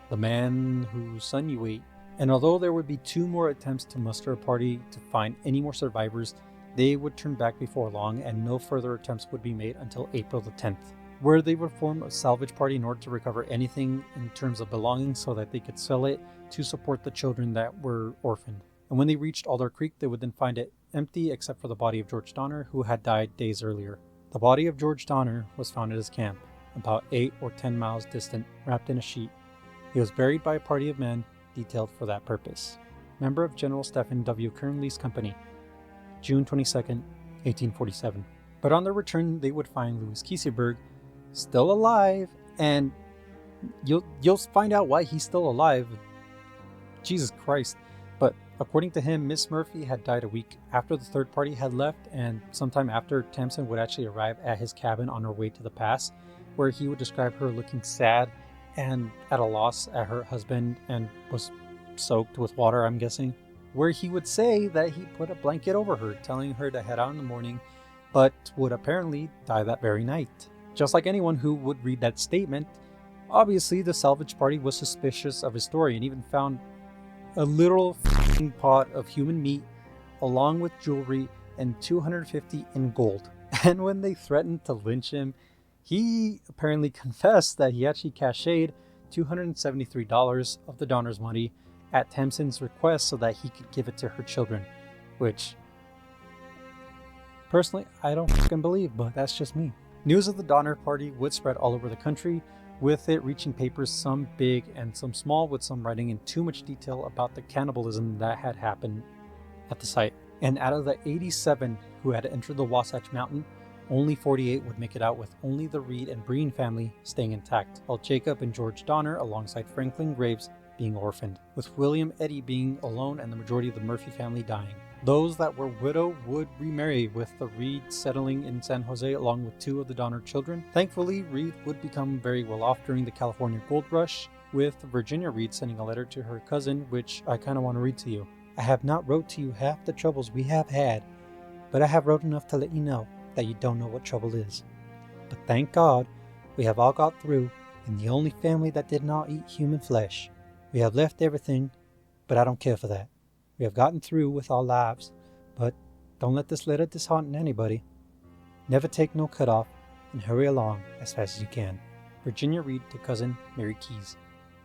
the man whose son you ate. And although there would be 2 more attempts to muster a party to find any more survivors, they would turn back before long and no further attempts would be made until April the 10th, where they would form a salvage party in order to recover anything in terms of belongings so that they could sell it to support the children that were orphaned. And when they reached Alder Creek, they would then find it empty except for the body of George Donner, who had died days earlier. The body of George Donner was found at his camp, about 8 or 10 miles distant, wrapped in a sheet. He was buried by a party of men detailed for that purpose. Member of General Stephen W. Kernley's company, June 22nd, 1847. But on their return, they would find Louis Kieseberg still alive, and you'll find out why he's still alive. Jesus Christ. But according to him, Miss Murphy had died a week after the third party had left, and sometime after, Tamsin would actually arrive at his cabin on her way to the pass, where he would describe her looking sad and at a loss at her husband and was soaked with water, I'm guessing, where he would say that he put a blanket over her, telling her to head out in the morning, but would apparently die that very night. Just like anyone who would read that statement, obviously the salvage party was suspicious of his story and even found a literal pot of human meat along with jewelry and $250 in gold. And when they threatened to lynch him, he apparently confessed that he actually cashier'd $273 of the Donner's money at Tamsin's request so that he could give it to her children, which personally I don't fucking believe, but that's just me. News of the Donner party would spread all over the country, with it reaching papers, some big and some small, with some writing in too much detail about the cannibalism that had happened at the site. And out of the 87 who had entered the Wasatch Mountain, only 48 would make it out, with only the Reed and Breen family staying intact, while Jacob and George Donner, alongside Franklin Graves, being orphaned, with William Eddy being alone and the majority of the Murphy family dying. Those that were widowed would remarry, with the Reed settling in San Jose along with 2 of the Donner children. Thankfully, Reed would become very well off during the California Gold Rush, with Virginia Reed sending a letter to her cousin, which I kind of want to read to you. I have not wrote to you half the troubles we have had, but I have wrote enough to let you know that you don't know what trouble is. But thank God, we have all got through, and the only family that did not eat human flesh. We have left everything, but I don't care for that. We have gotten through with our lives, but don't let this letter dishearten anybody. Never take no cut off, and hurry along as fast as you can. Virginia Reed to cousin Mary Keyes,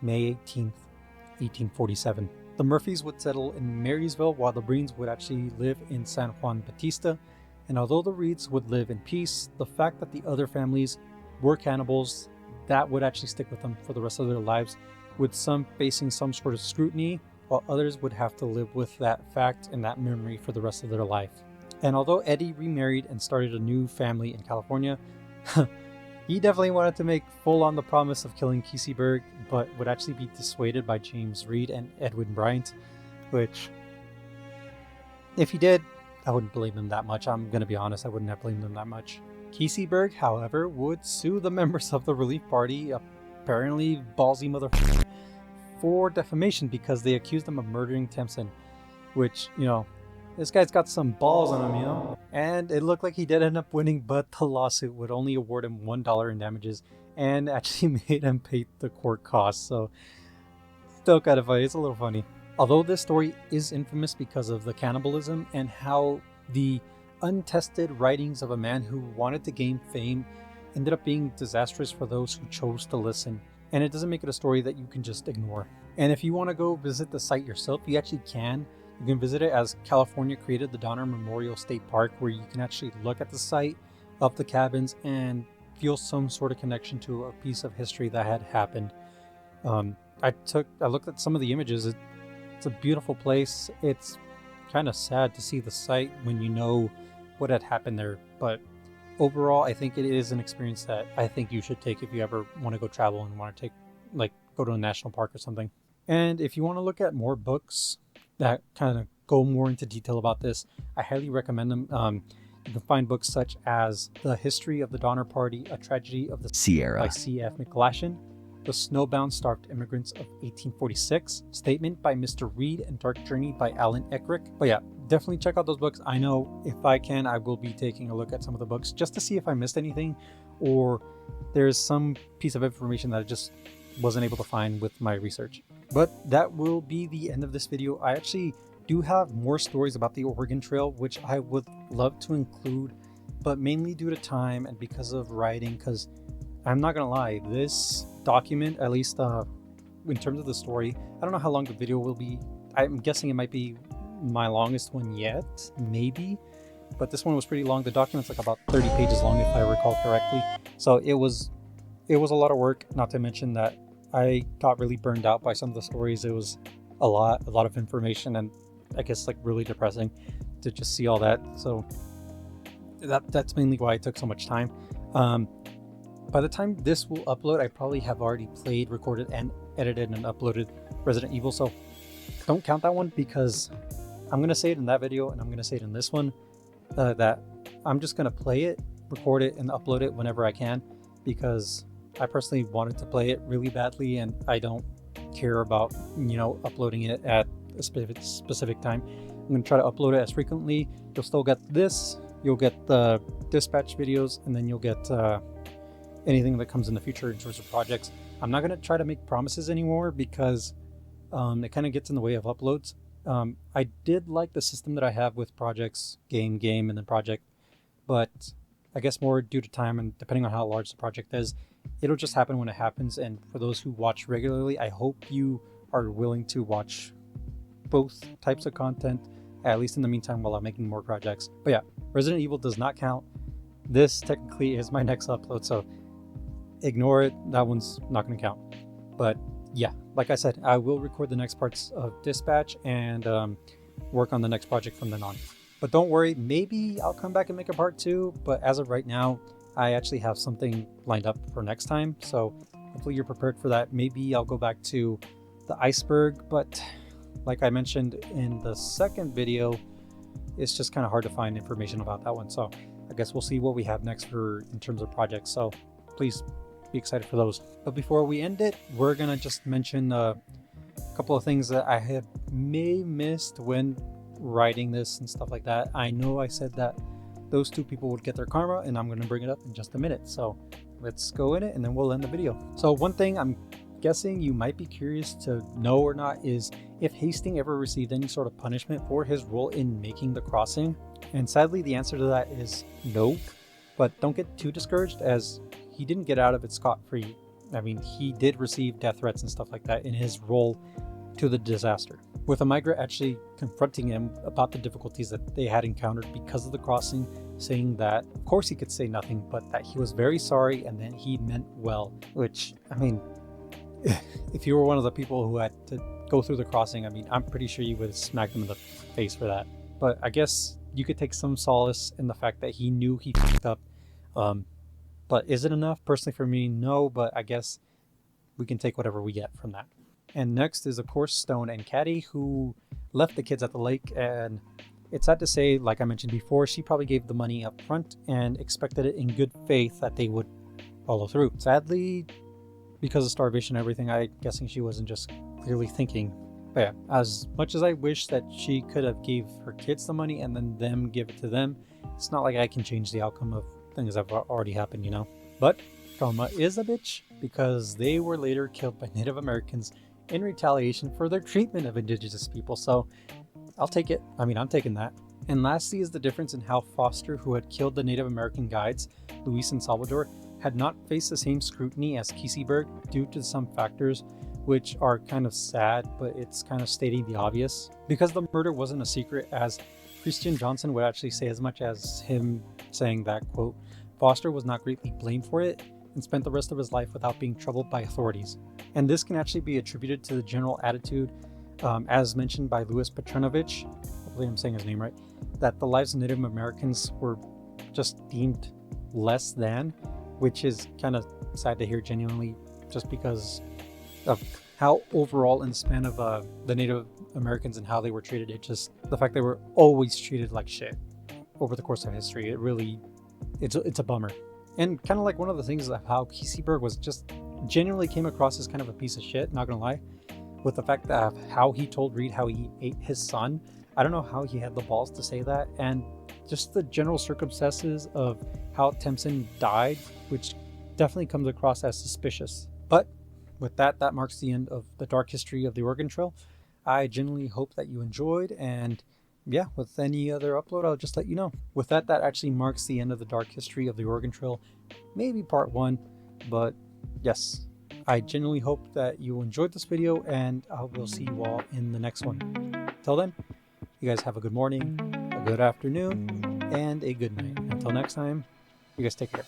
May 18th, 1847. The Murphys would settle in Marysville, while the Breens would actually live in San Juan Bautista. And although the Reeds would live in peace, the fact that the other families were cannibals, that would actually stick with them for the rest of their lives, with some facing some sort of scrutiny, while others would have to live with that fact and that memory for the rest of their life. And although Eddie remarried and started a new family in California, he definitely wanted to make full on the promise of killing Kieseberg, but would actually be dissuaded by James Reed and Edwin Bryant, which, if he did, I wouldn't blame them that much. I'm going to be honest, I wouldn't have blamed them that much. Kieseberg, however, would sue the members of the Relief Party, apparently ballsy motherfucker, for defamation because they accused him of murdering Tamsin, which, this guy's got some balls on him, And it looked like he did end up winning, but the lawsuit would only award him $1 in damages and actually made him pay the court costs, so still kind of funny. It's a little funny. Although this story is infamous because of the cannibalism and how the untested writings of a man who wanted to gain fame ended up being disastrous for those who chose to listen. And it doesn't make it a story that you can just ignore. And if you want to go visit the site yourself, you actually can. You can visit it as California created the Donner Memorial State Park, where you can actually look at the site of the cabins and feel some sort of connection to a piece of history that had happened. I looked at some of the images. It's a beautiful place. It's kind of sad to see the site when you know what had happened there, but overall, I think it is an experience that I think you should take if you ever want to go travel and want to go to a national park or something. And if you want to look at more books that kind of go more into detail about this, I highly recommend them. You can find books such as The History of the Donner Party, A Tragedy of the Sierra by C.F. McGlashan, The Snowbound Starved Immigrants of 1846, Statement by Mr. Reed, and Dark Journey by Alan Eckrick. But yeah, definitely check out those books. I know if I can, I will be taking a look at some of the books just to see if I missed anything or there's some piece of information that I just wasn't able to find with my research. But that will be the end of this video. I actually do have more stories about the Oregon Trail, which I would love to include, but mainly due to time and because of writing, because I'm not gonna lie, this document, at least in terms of the story, I don't know how long the video will be. I'm guessing it might be my longest one yet, maybe, but this one was pretty long. The document's like about 30 pages long if I recall correctly, so it was a lot of work, not to mention that I got really burned out by some of the stories. It was a lot of information, and I guess like really depressing to just see all that. So that's mainly why it took so much time. By the time this will upload, I probably have already played, recorded, and edited and uploaded Resident Evil. So don't count that one, because I'm gonna say it in that video and I'm gonna say it in this one, that I'm just gonna play it, record it, and upload it whenever I can, because I personally wanted to play it really badly, and I don't care about, you know, uploading it at a specific time. I'm going to try to upload it as frequently. You'll still get this, you'll get the dispatch videos, and then you'll get anything that comes in the future in terms of projects. I'm not going to try to make promises anymore, because it kind of gets in the way of uploads. I did like the system that I have with projects, game, and then project, but I guess more due to time and depending on how large the project is, it'll just happen when it happens. And for those who watch regularly, I hope you are willing to watch both types of content, at least in the meantime, while I'm making more projects. But yeah, Resident Evil does not count. This technically is my next upload, so ignore it. That one's not going to count. But yeah, like I said, I will record the next parts of Dispatch and work on the next project from then on. But don't worry, maybe I'll come back and make a part 2, but as of right now, I actually have something lined up for next time, so hopefully you're prepared for that. Maybe I'll go back to the iceberg, but like I mentioned in the second video, it's just kind of hard to find information about that one, so I guess we'll see what we have next in terms of projects, so please be excited for those. But before we end it, we're gonna just mention a couple of things that I may missed when writing this and stuff like that. I know I said that those two people would get their karma, and I'm going to bring it up in just a minute, so let's go in it and then we'll end the video. So one thing I'm guessing you might be curious to know or not is if Hastings ever received any sort of punishment for his role in making the crossing, and sadly the answer to that is no. But don't get too discouraged, as he didn't get out of it scot-free. I mean, he did receive death threats and stuff like that in his role to the disaster, with a migrant actually confronting him about the difficulties that they had encountered because of the crossing, saying that of course he could say nothing, but that he was very sorry and then he meant well. Which, I mean, if you were one of the people who had to go through the crossing, I mean, I'm pretty sure you would have smacked him in the face for that. But I guess you could take some solace in the fact that he knew he fucked up. But is it enough? Personally for me, no, but I guess we can take whatever we get from that. And next is, of course, Stone and Caddy, who left the kids at the lake, and it's sad to say, like I mentioned before, she probably gave the money up front and expected it in good faith that they would follow through. Sadly, because of starvation and everything, I'm guessing she wasn't just clearly thinking. But yeah, as much as I wish that she could have gave her kids the money and then them give it to them, it's not like I can change the outcome of things that have already happened, you know? But karma is a bitch, because they were later killed by Native Americans in retaliation for their treatment of indigenous people. So I'll take it. I mean, I'm taking that. And lastly is the difference in how Foster, who had killed the Native American guides, Luis and Salvador, had not faced the same scrutiny as Kieseberg due to some factors which are kind of sad, but it's kind of stating the obvious. Because the murder wasn't a secret, as Christian Johnson would actually say, as much as him saying that, quote, Foster was not greatly blamed for it and spent the rest of his life without being troubled by authorities. And this can actually be attributed to the general attitude, as mentioned by Louis Petronovich, hopefully I'm saying his name right, that the lives of Native Americans were just deemed less than, which is kind of sad to hear genuinely, just because of how overall in the span of the Native Americans and how they were treated. It just, the fact they were always treated like shit over the course of history, it really, it's a bummer. And kind of like one of the things of how Kieseberg was just genuinely came across as kind of a piece of shit, not gonna lie, with the fact that how he told Reed how he ate his son. I don't know how he had the balls to say that, and just the general circumstances of how Tempson died, which definitely comes across as suspicious. But with that, that marks the end of the dark history of the Oregon Trail. I genuinely hope that you enjoyed, and yeah, with any other upload, I'll just let you know. With that, that actually marks the end of the dark history of the Oregon Trail, maybe part 1, but yes, I genuinely hope that you enjoyed this video, and I will see you all in the next one. Till then, you guys have a good morning, a good afternoon, and a good night. Until next time, you guys take care.